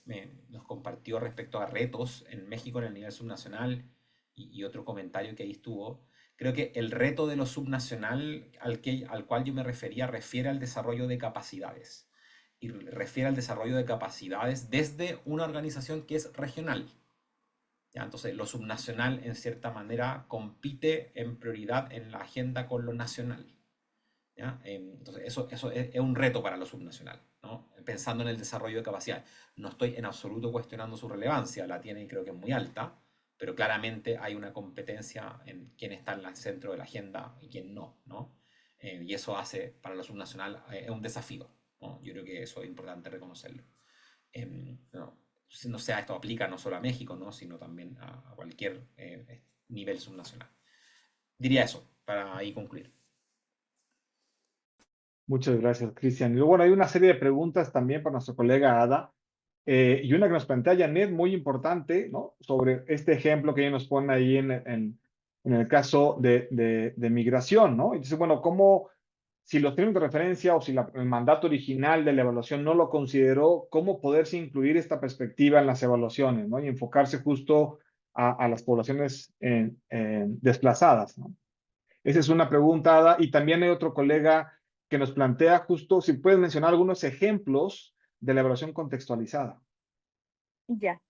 nos compartió respecto a retos en México en el nivel subnacional y otro comentario que ahí estuvo, creo que el reto de lo subnacional al cual yo me refería refiere al desarrollo de capacidades y refiere al desarrollo de capacidades desde una organización que es regional. ¿Ya? Entonces, lo subnacional, en cierta manera, compite en prioridad en la agenda con lo nacional. ¿Ya? Entonces, eso es un reto para lo subnacional, ¿no? Pensando en el desarrollo de capacidades. No estoy en absoluto cuestionando su relevancia, la tiene y creo que es muy alta, pero claramente hay una competencia en quién está en el centro de la agenda y quién no, ¿no? Y eso hace para lo subnacional un desafío, ¿no? Yo creo que eso es importante reconocerlo. No, no sea, esto aplica no solo a México, ¿no? Sino también a cualquier nivel subnacional. Diría eso, para ahí concluir. Muchas gracias, Cristian. Y luego, bueno, hay una serie de preguntas también para nuestro colega Ada, y una que nos plantea Janet, muy importante, ¿no? Sobre este ejemplo que ella nos pone ahí en el caso de migración, ¿no? Entonces, bueno, ¿cómo, si los términos de referencia o si el mandato original de la evaluación no lo consideró, cómo poderse incluir esta perspectiva en las evaluaciones, ¿no? Y enfocarse justo a las poblaciones desplazadas, ¿no? Esa es una pregunta, Ada. Y también hay otro colega que nos plantea justo si puedes mencionar algunos ejemplos de la evaluación contextualizada. Ya.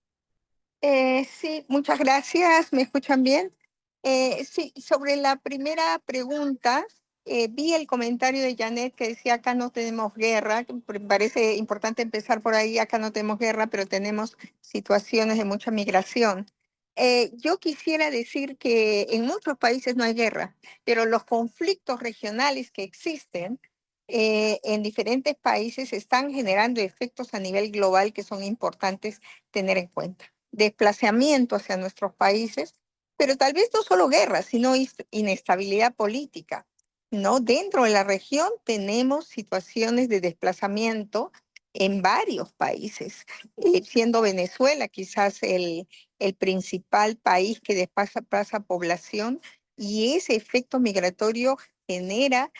Sí, muchas gracias. ¿Me escuchan bien? Sí, sobre la primera pregunta, vi el comentario de Janet que decía acá no tenemos guerra. Me parece importante empezar por ahí. Acá no tenemos guerra, pero tenemos situaciones de mucha migración. Yo quisiera decir que en muchos países no hay guerra, pero los conflictos regionales que existen en diferentes países están generando efectos a nivel global que son importantes tener en cuenta. Desplazamiento hacia nuestros países, pero tal vez no solo guerra, sino inestabilidad política, ¿no? Dentro de la región tenemos situaciones de desplazamiento en varios países, siendo Venezuela quizás el principal país que desplaza población, y ese efecto migratorio genera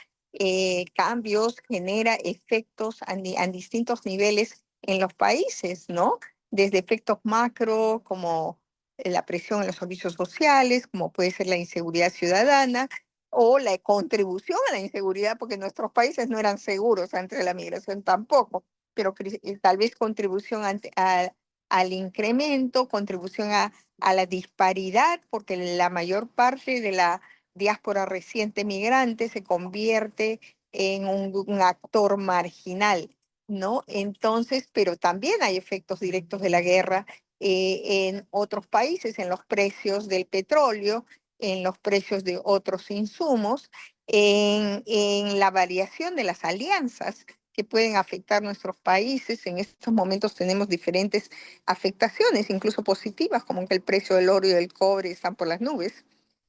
cambios, genera efectos a distintos niveles en los países, ¿no? Desde efectos macro como la presión en los servicios sociales, como puede ser la inseguridad ciudadana o la contribución a la inseguridad, porque nuestros países no eran seguros antes de la migración tampoco, pero tal vez contribución al incremento, contribución a la disparidad, porque la mayor parte de la diáspora reciente migrante se convierte en un actor marginal, ¿no? Entonces, pero también hay efectos directos de la guerra en otros países, en los precios del petróleo, en los precios de otros insumos, en la variación de las alianzas que pueden afectar nuestros países. En estos momentos tenemos diferentes afectaciones, incluso positivas, como que el precio del oro y del cobre están por las nubes.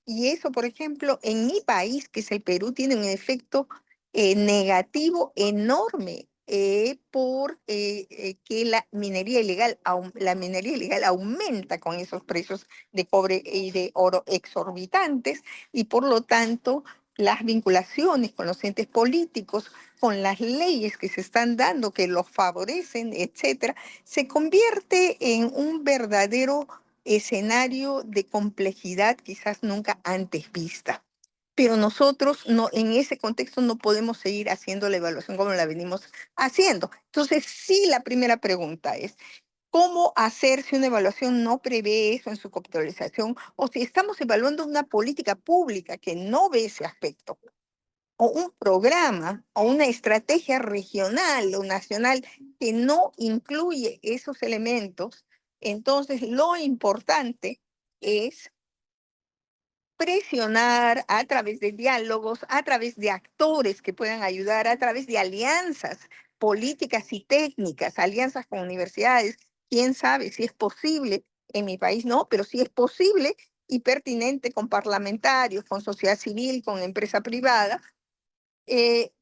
Y eso, por ejemplo, en mi país, que es el Perú, tiene un efecto negativo enorme que la minería ilegal aumenta con esos precios de cobre y de oro exorbitantes, y por lo tanto las vinculaciones con los entes políticos, con las leyes que se están dando que los favorecen, etcétera, se convierte en un verdadero escenario de complejidad quizás nunca antes vista. Pero nosotros no, en ese contexto no podemos seguir haciendo la evaluación como la venimos haciendo. Entonces, sí, la primera pregunta es, ¿cómo hacer si una evaluación no prevé eso en su conceptualización? O si estamos evaluando una política pública que no ve ese aspecto, o un programa, o una estrategia regional o nacional que no incluye esos elementos. Entonces, lo importante es presionar a través de diálogos, a través de actores que puedan ayudar, a través de alianzas políticas y técnicas, alianzas con universidades. Quién sabe si es posible, en mi país no, pero sí es posible y pertinente con parlamentarios, con sociedad civil, con empresa privada,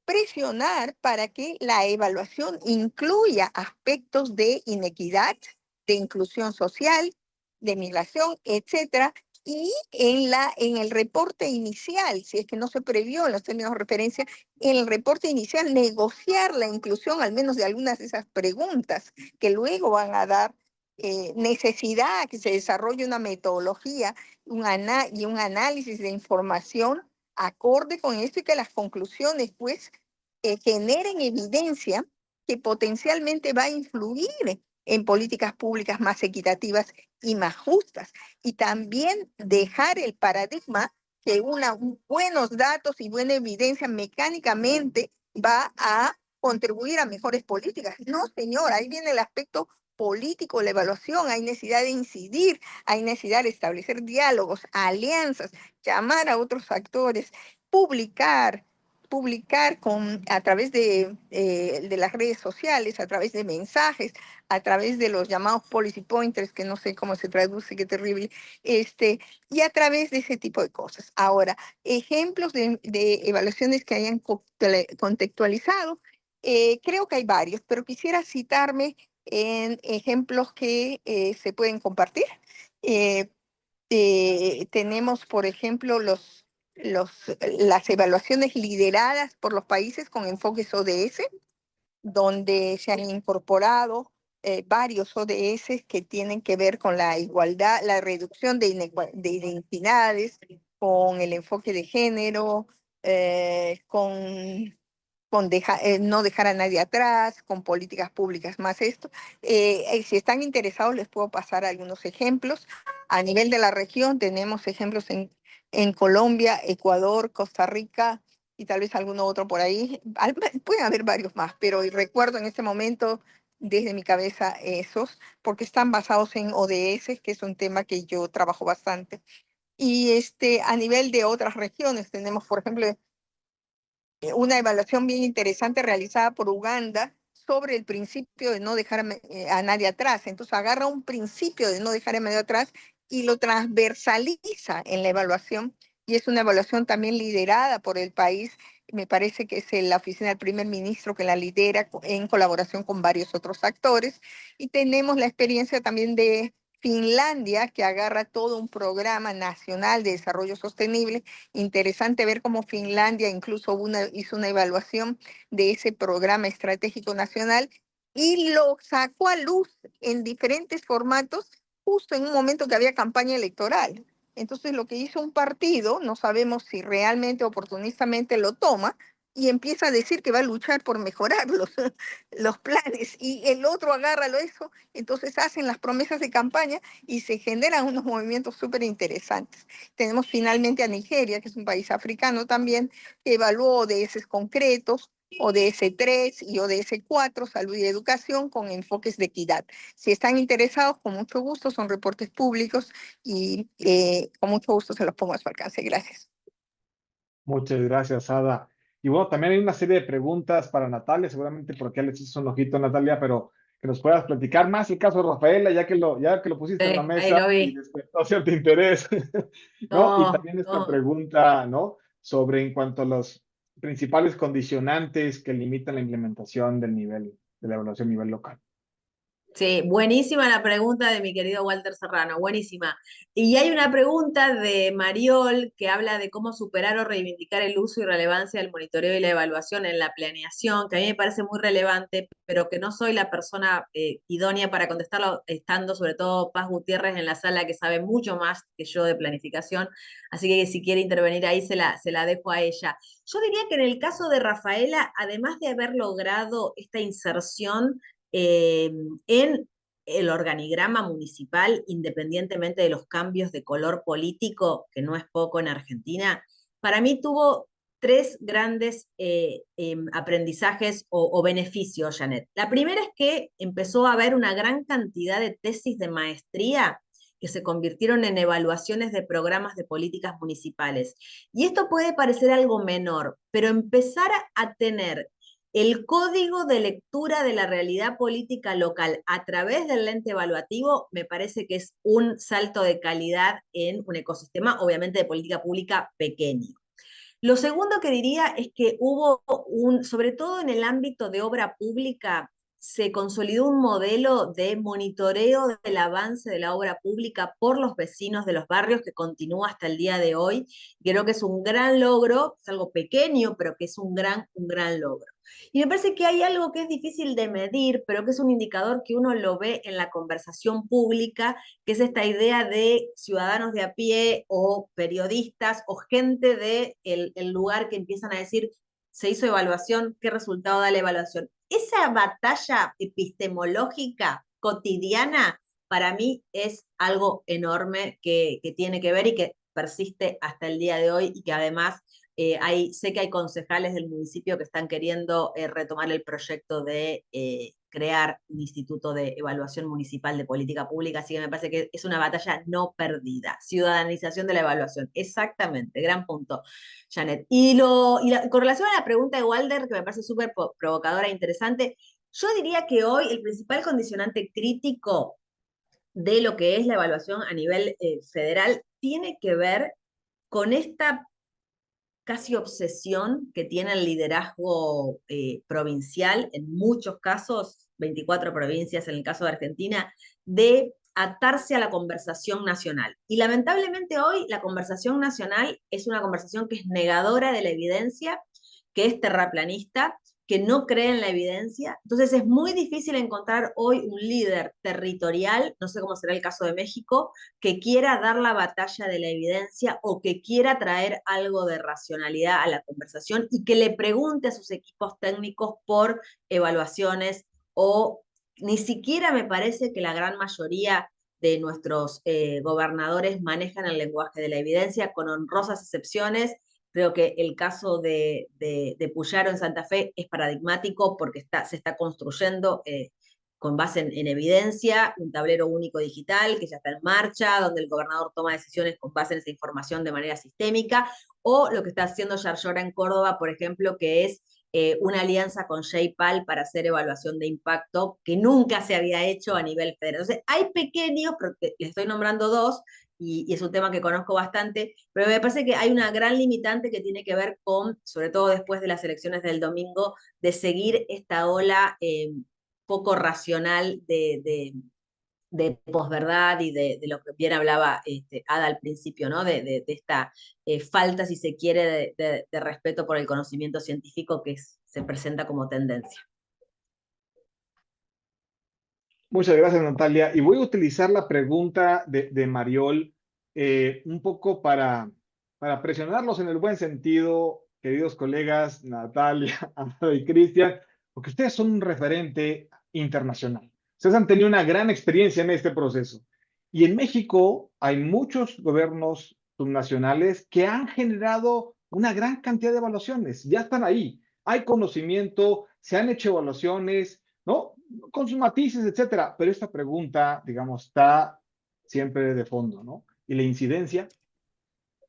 presionar para que la evaluación incluya aspectos de inequidad, de inclusión social, de migración, etcétera, y en el reporte inicial, si es que no se previó en los términos de referencia, en el reporte inicial negociar la inclusión al menos de algunas de esas preguntas que luego van a dar necesidad que se desarrolle una metodología y un análisis de información acorde con esto, y que las conclusiones pues generen evidencia que potencialmente va a influir en políticas públicas más equitativas y más justas. Y también dejar el paradigma que buenos datos y buena evidencia mecánicamente va a contribuir a mejores políticas. No, señor, ahí viene el aspecto político, la evaluación, hay necesidad de incidir, hay necesidad de establecer diálogos, alianzas, llamar a otros actores, publicar a través de las redes sociales, a través de mensajes, a través de los llamados policy pointers, que no sé cómo se traduce, qué terrible, y a través de ese tipo de cosas. Ahora, ejemplos de evaluaciones que hayan contextualizado, creo que hay varios, pero quisiera citarme en ejemplos que se pueden compartir. Eh, Tenemos, por ejemplo, las evaluaciones lideradas por los países con enfoques ODS, donde se han incorporado varios ODS que tienen que ver con la igualdad, la reducción de inequidades, con el enfoque de género, con no dejar a nadie atrás, con políticas públicas más esto. Si están interesados, les puedo pasar algunos ejemplos. A nivel de la región tenemos ejemplos en Colombia, Ecuador, Costa Rica y tal vez alguno otro por ahí. Pueden haber varios más, pero recuerdo en este momento desde mi cabeza esos, porque están basados en ODS, que es un tema que yo trabajo bastante. Y a nivel de otras regiones tenemos, por ejemplo, una evaluación bien interesante realizada por Uganda sobre el principio de no dejar a nadie atrás. Entonces agarra un principio de no dejar a nadie atrás y lo transversaliza en la evaluación, y es una evaluación también liderada por el país. Me parece que es la oficina del primer ministro que la lidera en colaboración con varios otros actores. Y tenemos la experiencia también de Finlandia, que agarra todo un programa nacional de desarrollo sostenible. Interesante ver cómo Finlandia incluso hizo una evaluación de ese programa estratégico nacional y lo sacó a luz en diferentes formatos justo en un momento que había campaña electoral. Entonces lo que hizo un partido, no sabemos si realmente oportunistamente lo toma, y empieza a decir que va a luchar por mejorar los planes, y el otro agárralo eso, entonces hacen las promesas de campaña y se generan unos movimientos súper interesantes. Tenemos finalmente a Nigeria, que es un país africano también, que evaluó ODS concretos, ODS 3 y ODS 4, salud y educación, con enfoques de equidad. Si están interesados, con mucho gusto, son reportes públicos y con mucho gusto se los pongo a su alcance. Gracias. Muchas gracias, Ada. Y bueno, también hay una serie de preguntas para Natalia, seguramente porque le hiciste un ojito, Natalia, pero que nos puedas platicar más el caso de Rafaela, ya que lo pusiste en la Ahí lo mesa y vi. despertó cierto interés, ¿no? Y No, también esta no. pregunta, ¿no? Sobre en cuanto a principales condicionantes que limitan la implementación del nivel, de la evaluación a nivel local? Sí, buenísima la pregunta de mi querido Walter Serrano, buenísima. Y hay una pregunta de Mariol que habla de cómo superar o reivindicar el uso y relevancia del monitoreo y la evaluación en la planeación, que a mí me parece muy relevante, pero que no soy la persona idónea para contestarlo, estando sobre todo Paz Gutiérrez en la sala, que sabe mucho más que yo de planificación, así que si quiere intervenir ahí se la dejo a ella. Yo diría que en el caso de Rafaela, además de haber logrado esta inserción, eh, en el organigrama municipal, independientemente de los cambios de color político, que no es poco en Argentina, para mí tuvo tres grandes aprendizajes o beneficios, Janet. La primera es que empezó a haber una gran cantidad de tesis de maestría que se convirtieron en evaluaciones de programas de políticas municipales. Y esto puede parecer algo menor, pero empezar a tener el código de lectura de la realidad política local a través del lente evaluativo me parece que es un salto de calidad en un ecosistema, obviamente, de política pública pequeño. Lo segundo que diría es que hubo sobre todo en el ámbito de obra pública, se consolidó un modelo de monitoreo del avance de la obra pública por los vecinos de los barrios que continúa hasta el día de hoy. Creo que es un gran logro, es algo pequeño, pero que es un gran logro. Y me parece que hay algo que es difícil de medir, pero que es un indicador que uno lo ve en la conversación pública, que es esta idea de ciudadanos de a pie o periodistas o gente del lugar que empiezan a decir, se hizo evaluación, ¿qué resultado da la evaluación? Esa batalla epistemológica cotidiana para mí es algo enorme que tiene que ver y que persiste hasta el día de hoy y que además sé que hay concejales del municipio que están queriendo retomar el proyecto de crear un instituto de evaluación municipal de política pública, así que me parece que es una batalla no perdida. Ciudadanización de la evaluación, exactamente, gran punto, Janet. Con relación a la pregunta de Walder, que me parece súper provocadora e interesante, yo diría que hoy el principal condicionante crítico de lo que es la evaluación a nivel federal tiene que ver con esta casi obsesión que tiene el liderazgo provincial, en muchos casos, 24 provincias en el caso de Argentina, de atarse a la conversación nacional. Y lamentablemente hoy la conversación nacional es una conversación que es negadora de la evidencia, que es terraplanista, que no cree en la evidencia. Entonces es muy difícil encontrar hoy un líder territorial, no sé cómo será el caso de México, que quiera dar la batalla de la evidencia o que quiera traer algo de racionalidad a la conversación y que le pregunte a sus equipos técnicos por evaluaciones o ni siquiera me parece que la gran mayoría de nuestros gobernadores manejan el lenguaje de la evidencia, con honrosas excepciones. Creo que el caso de Puyaro en Santa Fe es paradigmático porque se está construyendo con base en evidencia, un tablero único digital que ya está en marcha, donde el gobernador toma decisiones con base en esa información de manera sistémica, o lo que está haciendo Yarlora en Córdoba, por ejemplo, que es una alianza con JPAL para hacer evaluación de impacto que nunca se había hecho a nivel federal. Entonces, hay pequeños, pero les estoy nombrando dos, y es un tema que conozco bastante, pero me parece que hay una gran limitante que tiene que ver con, sobre todo después de las elecciones del domingo, de seguir esta ola poco racional de posverdad y de lo que bien hablaba Ada al principio, ¿no? De esta falta, si se quiere, de respeto por el conocimiento científico que se presenta como tendencia. Muchas gracias, Natalia. Y voy a utilizar la pregunta de Mariol un poco para presionarlos en el buen sentido, queridos colegas, Natalia, Ana y Cristian, porque ustedes son un referente internacional. Ustedes han tenido una gran experiencia en este proceso. Y en México hay muchos gobiernos subnacionales que han generado una gran cantidad de evaluaciones. Ya están ahí. Hay conocimiento, se han hecho evaluaciones, ¿no? Con sus matices, etcétera. Pero esta pregunta, digamos, está siempre de fondo, ¿no? Y la incidencia.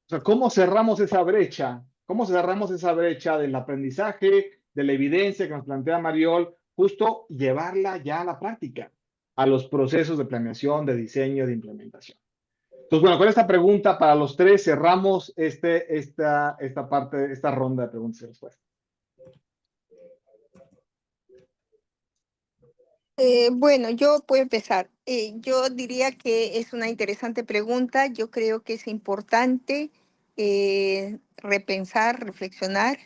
O sea, ¿cómo cerramos esa brecha? ¿Cómo cerramos esa brecha del aprendizaje, de la evidencia que nos plantea Mariol, justo llevarla ya a la práctica, a los procesos de planeación, de diseño, de implementación? Entonces, bueno, con esta pregunta para los tres cerramos esta parte, esta ronda de preguntas y respuestas. Bueno, yo puedo empezar. Yo diría que es una interesante pregunta. Yo creo que es importante repensar, reflexionar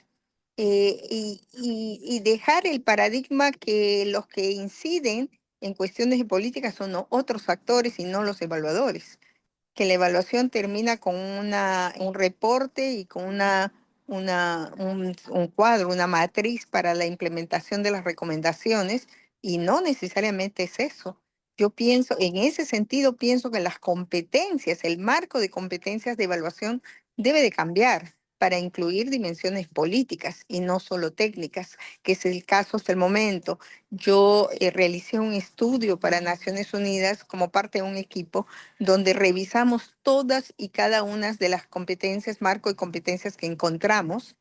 y dejar el paradigma que los que inciden en cuestiones de política son otros actores y no los evaluadores, que la evaluación termina con un reporte y con un cuadro, una matriz para la implementación de las recomendaciones, y no necesariamente es eso. Yo pienso, en ese sentido, pienso que las competencias, el marco de competencias de evaluación debe de cambiar para incluir dimensiones políticas y no solo técnicas, que es el caso hasta el momento. Yo realicé un estudio para Naciones Unidas como parte de un equipo donde revisamos todas y cada una de las competencias, marco de competencias que encontramos.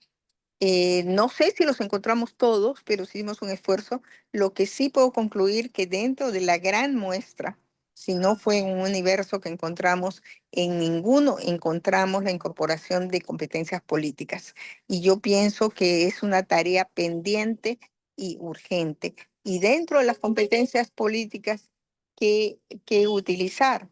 No sé si los encontramos todos, pero hicimos un esfuerzo. Lo que sí puedo concluir que dentro de la gran muestra, si no fue en un universo que encontramos, en ninguno encontramos la incorporación de competencias políticas. Y yo pienso que es una tarea pendiente y urgente. Y dentro de las competencias políticas, que utilizar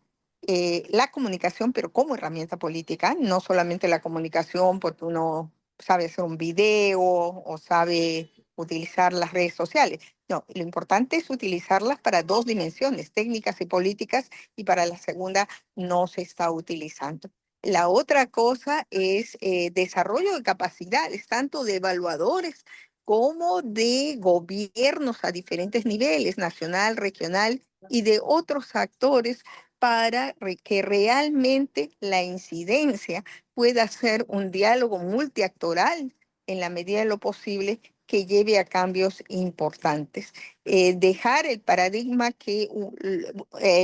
la comunicación, pero como herramienta política, no solamente la comunicación, porque uno sabe hacer un video o sabe utilizar las redes sociales. No, lo importante es utilizarlas para dos dimensiones, técnicas y políticas, y para la segunda no se está utilizando. La otra cosa es desarrollo de capacidades, tanto de evaluadores como de gobiernos a diferentes niveles, nacional, regional, y de otros actores para que realmente la incidencia pueda ser un diálogo multiactoral en la medida de lo posible que lleve a cambios importantes. Dejar el paradigma que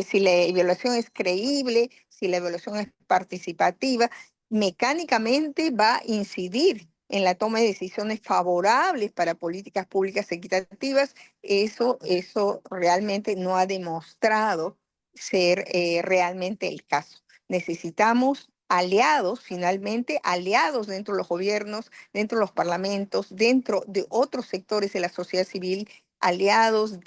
si la evaluación es creíble, si la evaluación es participativa, mecánicamente va a incidir en la toma de decisiones favorables para políticas públicas equitativas. Eso realmente no ha demostrado ser realmente el caso. Necesitamos aliados, finalmente, aliados dentro de los gobiernos, dentro de los parlamentos, dentro de otros sectores de la sociedad civil, aliados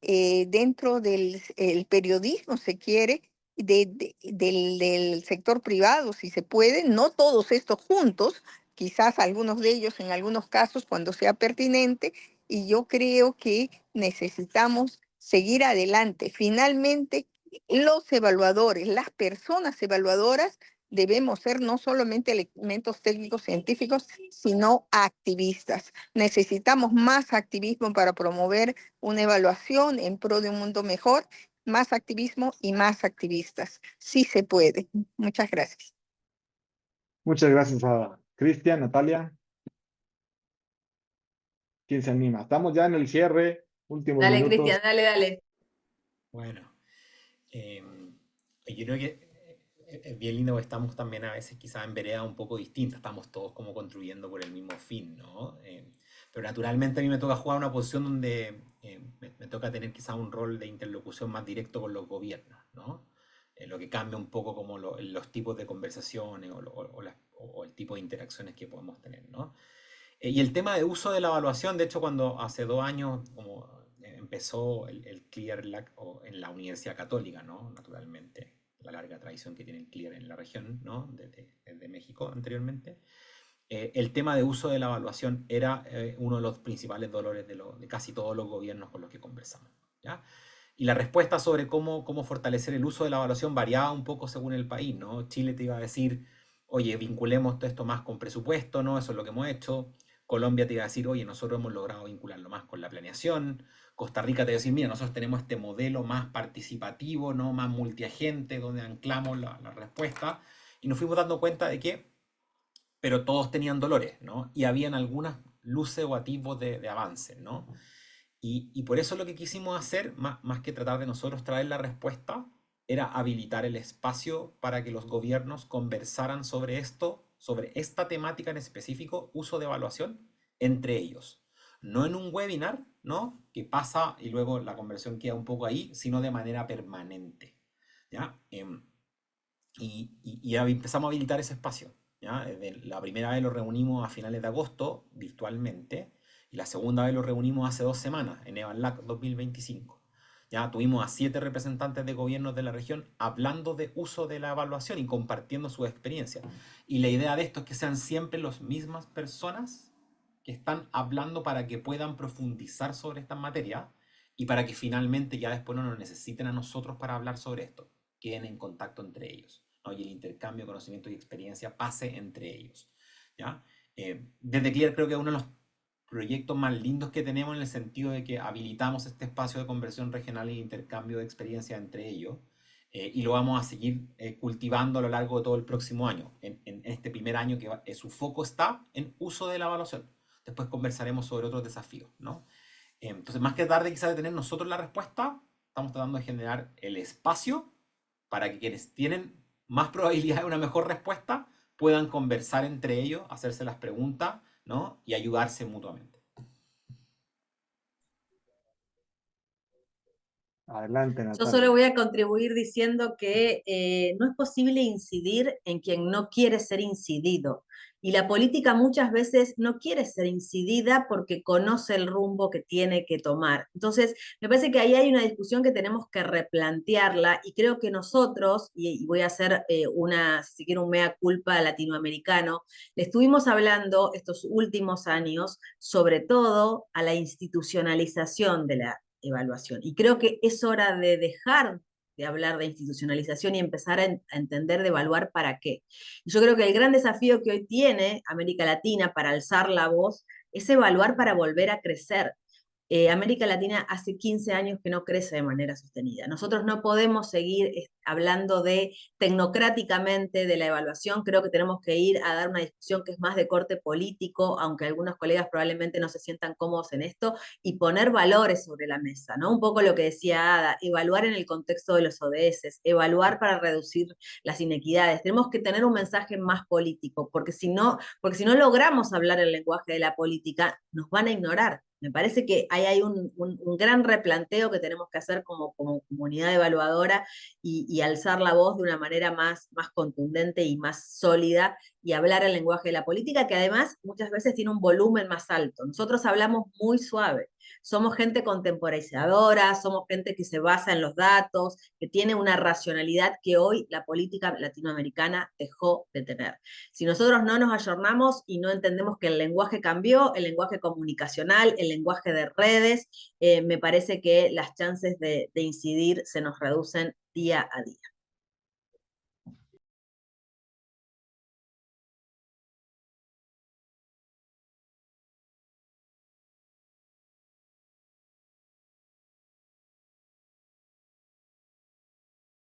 dentro del el periodismo, se quiere, del sector privado, si se puede, no todos estos juntos, quizás algunos de ellos en algunos casos cuando sea pertinente, y yo creo que necesitamos seguir adelante. Finalmente, los evaluadores, las personas evaluadoras, debemos ser no solamente elementos técnicos científicos, sino activistas. Necesitamos más activismo para promover una evaluación en pro de un mundo mejor, más activismo y más activistas. Sí se puede. Muchas gracias. Muchas gracias a Cristian, Natalia. ¿Quién se anima? Estamos ya en el cierre, últimos Dale, minutos. Cristian, dale, dale. Bueno, yo creo que es bien lindo que estamos también a veces quizás en veredas un poco distintas, estamos todos como contribuyendo por el mismo fin, ¿no? Pero naturalmente a mí me toca jugar una posición donde me toca tener quizás un rol de interlocución más directo con los gobiernos, ¿no? Lo que cambia un poco como los tipos de conversaciones o el tipo de interacciones que podemos tener, ¿no? Y el tema de uso de la evaluación, de hecho, cuando hace 2 años como empezó el CLEAR en la Universidad Católica, ¿no? Naturalmente, la larga tradición que tiene el CLEAR en la región, ¿no? Desde México anteriormente. El tema de uso de la evaluación era uno de los principales dolores de casi todos los gobiernos con los que conversamos, ¿ya? Y la respuesta sobre cómo fortalecer el uso de la evaluación variaba un poco según el país, ¿no? Chile te iba a decir, oye, vinculemos todo esto más con presupuesto, ¿no? Eso es lo que hemos hecho. Colombia te iba a decir, oye, nosotros hemos logrado vincularlo más con la planeación. Costa Rica te iba a decir, mira, nosotros tenemos este modelo más participativo, ¿no? Más multiagente, donde anclamos la respuesta. Y nos fuimos dando cuenta de que, pero todos tenían dolores, ¿no? Y habían algunas luces o atisbos de avance, ¿no? Y por eso lo que quisimos hacer, más que tratar de nosotros traer la respuesta, era habilitar el espacio para que los gobiernos conversaran sobre esto, sobre esta temática en específico, uso de evaluación, entre ellos. No en un webinar, ¿no? Que pasa y luego la conversación queda un poco ahí, sino de manera permanente, ¿ya? empezamos a habilitar ese espacio. ¿Ya? La primera vez lo reunimos a finales de agosto, virtualmente, y la segunda vez lo reunimos hace 2 semanas, en EVANLAC 2025. Ya tuvimos a 7 representantes de gobiernos de la región hablando de uso de la evaluación y compartiendo su experiencia. Y la idea de esto es que sean siempre las mismas personas que están hablando para que puedan profundizar sobre esta materia y para que finalmente ya después no nos necesiten a nosotros para hablar sobre esto, queden en contacto entre ellos, ¿no? Y el intercambio de conocimiento y experiencia pase entre ellos, ¿ya? Desde Clear creo que es uno de los proyectos más lindos que tenemos, en el sentido de que habilitamos este espacio de conversión regional e intercambio de experiencia entre ellos, y lo vamos a seguir cultivando a lo largo de todo el próximo año, en este primer año que su foco está en uso de la evaluación. Después conversaremos sobre otros desafíos, ¿no? Entonces, más que tarde quizás de tener nosotros la respuesta, estamos tratando de generar el espacio para que quienes tienen más probabilidad de una mejor respuesta puedan conversar entre ellos, hacerse las preguntas, ¿no? Y ayudarse mutuamente. Adelante, Yo solo Natalia. voy a contribuir diciendo que no es posible incidir en quien no quiere ser incidido. Y la política muchas veces no quiere ser incidida porque conoce el rumbo que tiene que tomar. Entonces, me parece que ahí hay una discusión que tenemos que replantearla, y creo que nosotros, y voy a hacer si quiero, un mea culpa latinoamericano, le estuvimos hablando estos últimos años, sobre todo a la institucionalización de la evaluación. Y creo que es hora de dejar de hablar de institucionalización y empezar a entender de evaluar para qué. Y yo creo que el gran desafío que hoy tiene América Latina para alzar la voz es evaluar para volver a crecer. América Latina hace 15 años que no crece de manera sostenida. Nosotros no podemos seguir hablando de tecnocráticamente de la evaluación. Creo que tenemos que ir a dar una discusión que es más de corte político, aunque algunos colegas probablemente no se sientan cómodos en esto, y poner valores sobre la mesa, ¿no? Un poco lo que decía Ada, evaluar en el contexto de los ODS, evaluar para reducir las inequidades. Tenemos que tener un mensaje más político, porque si no logramos hablar el lenguaje de la política, nos van a ignorar. Me parece que ahí hay un gran replanteo que tenemos que hacer como comunidad evaluadora, y alzar la voz de una manera más contundente y más sólida, y hablar el lenguaje de la política, que además muchas veces tiene un volumen más alto. Nosotros hablamos muy suave. Somos gente contemporaneizadora, somos gente que se basa en los datos, que tiene una racionalidad que hoy la política latinoamericana dejó de tener. Si nosotros no nos ayornamos y no entendemos que el lenguaje cambió, el lenguaje comunicacional, el lenguaje de redes, me parece que las chances de incidir se nos reducen día a día.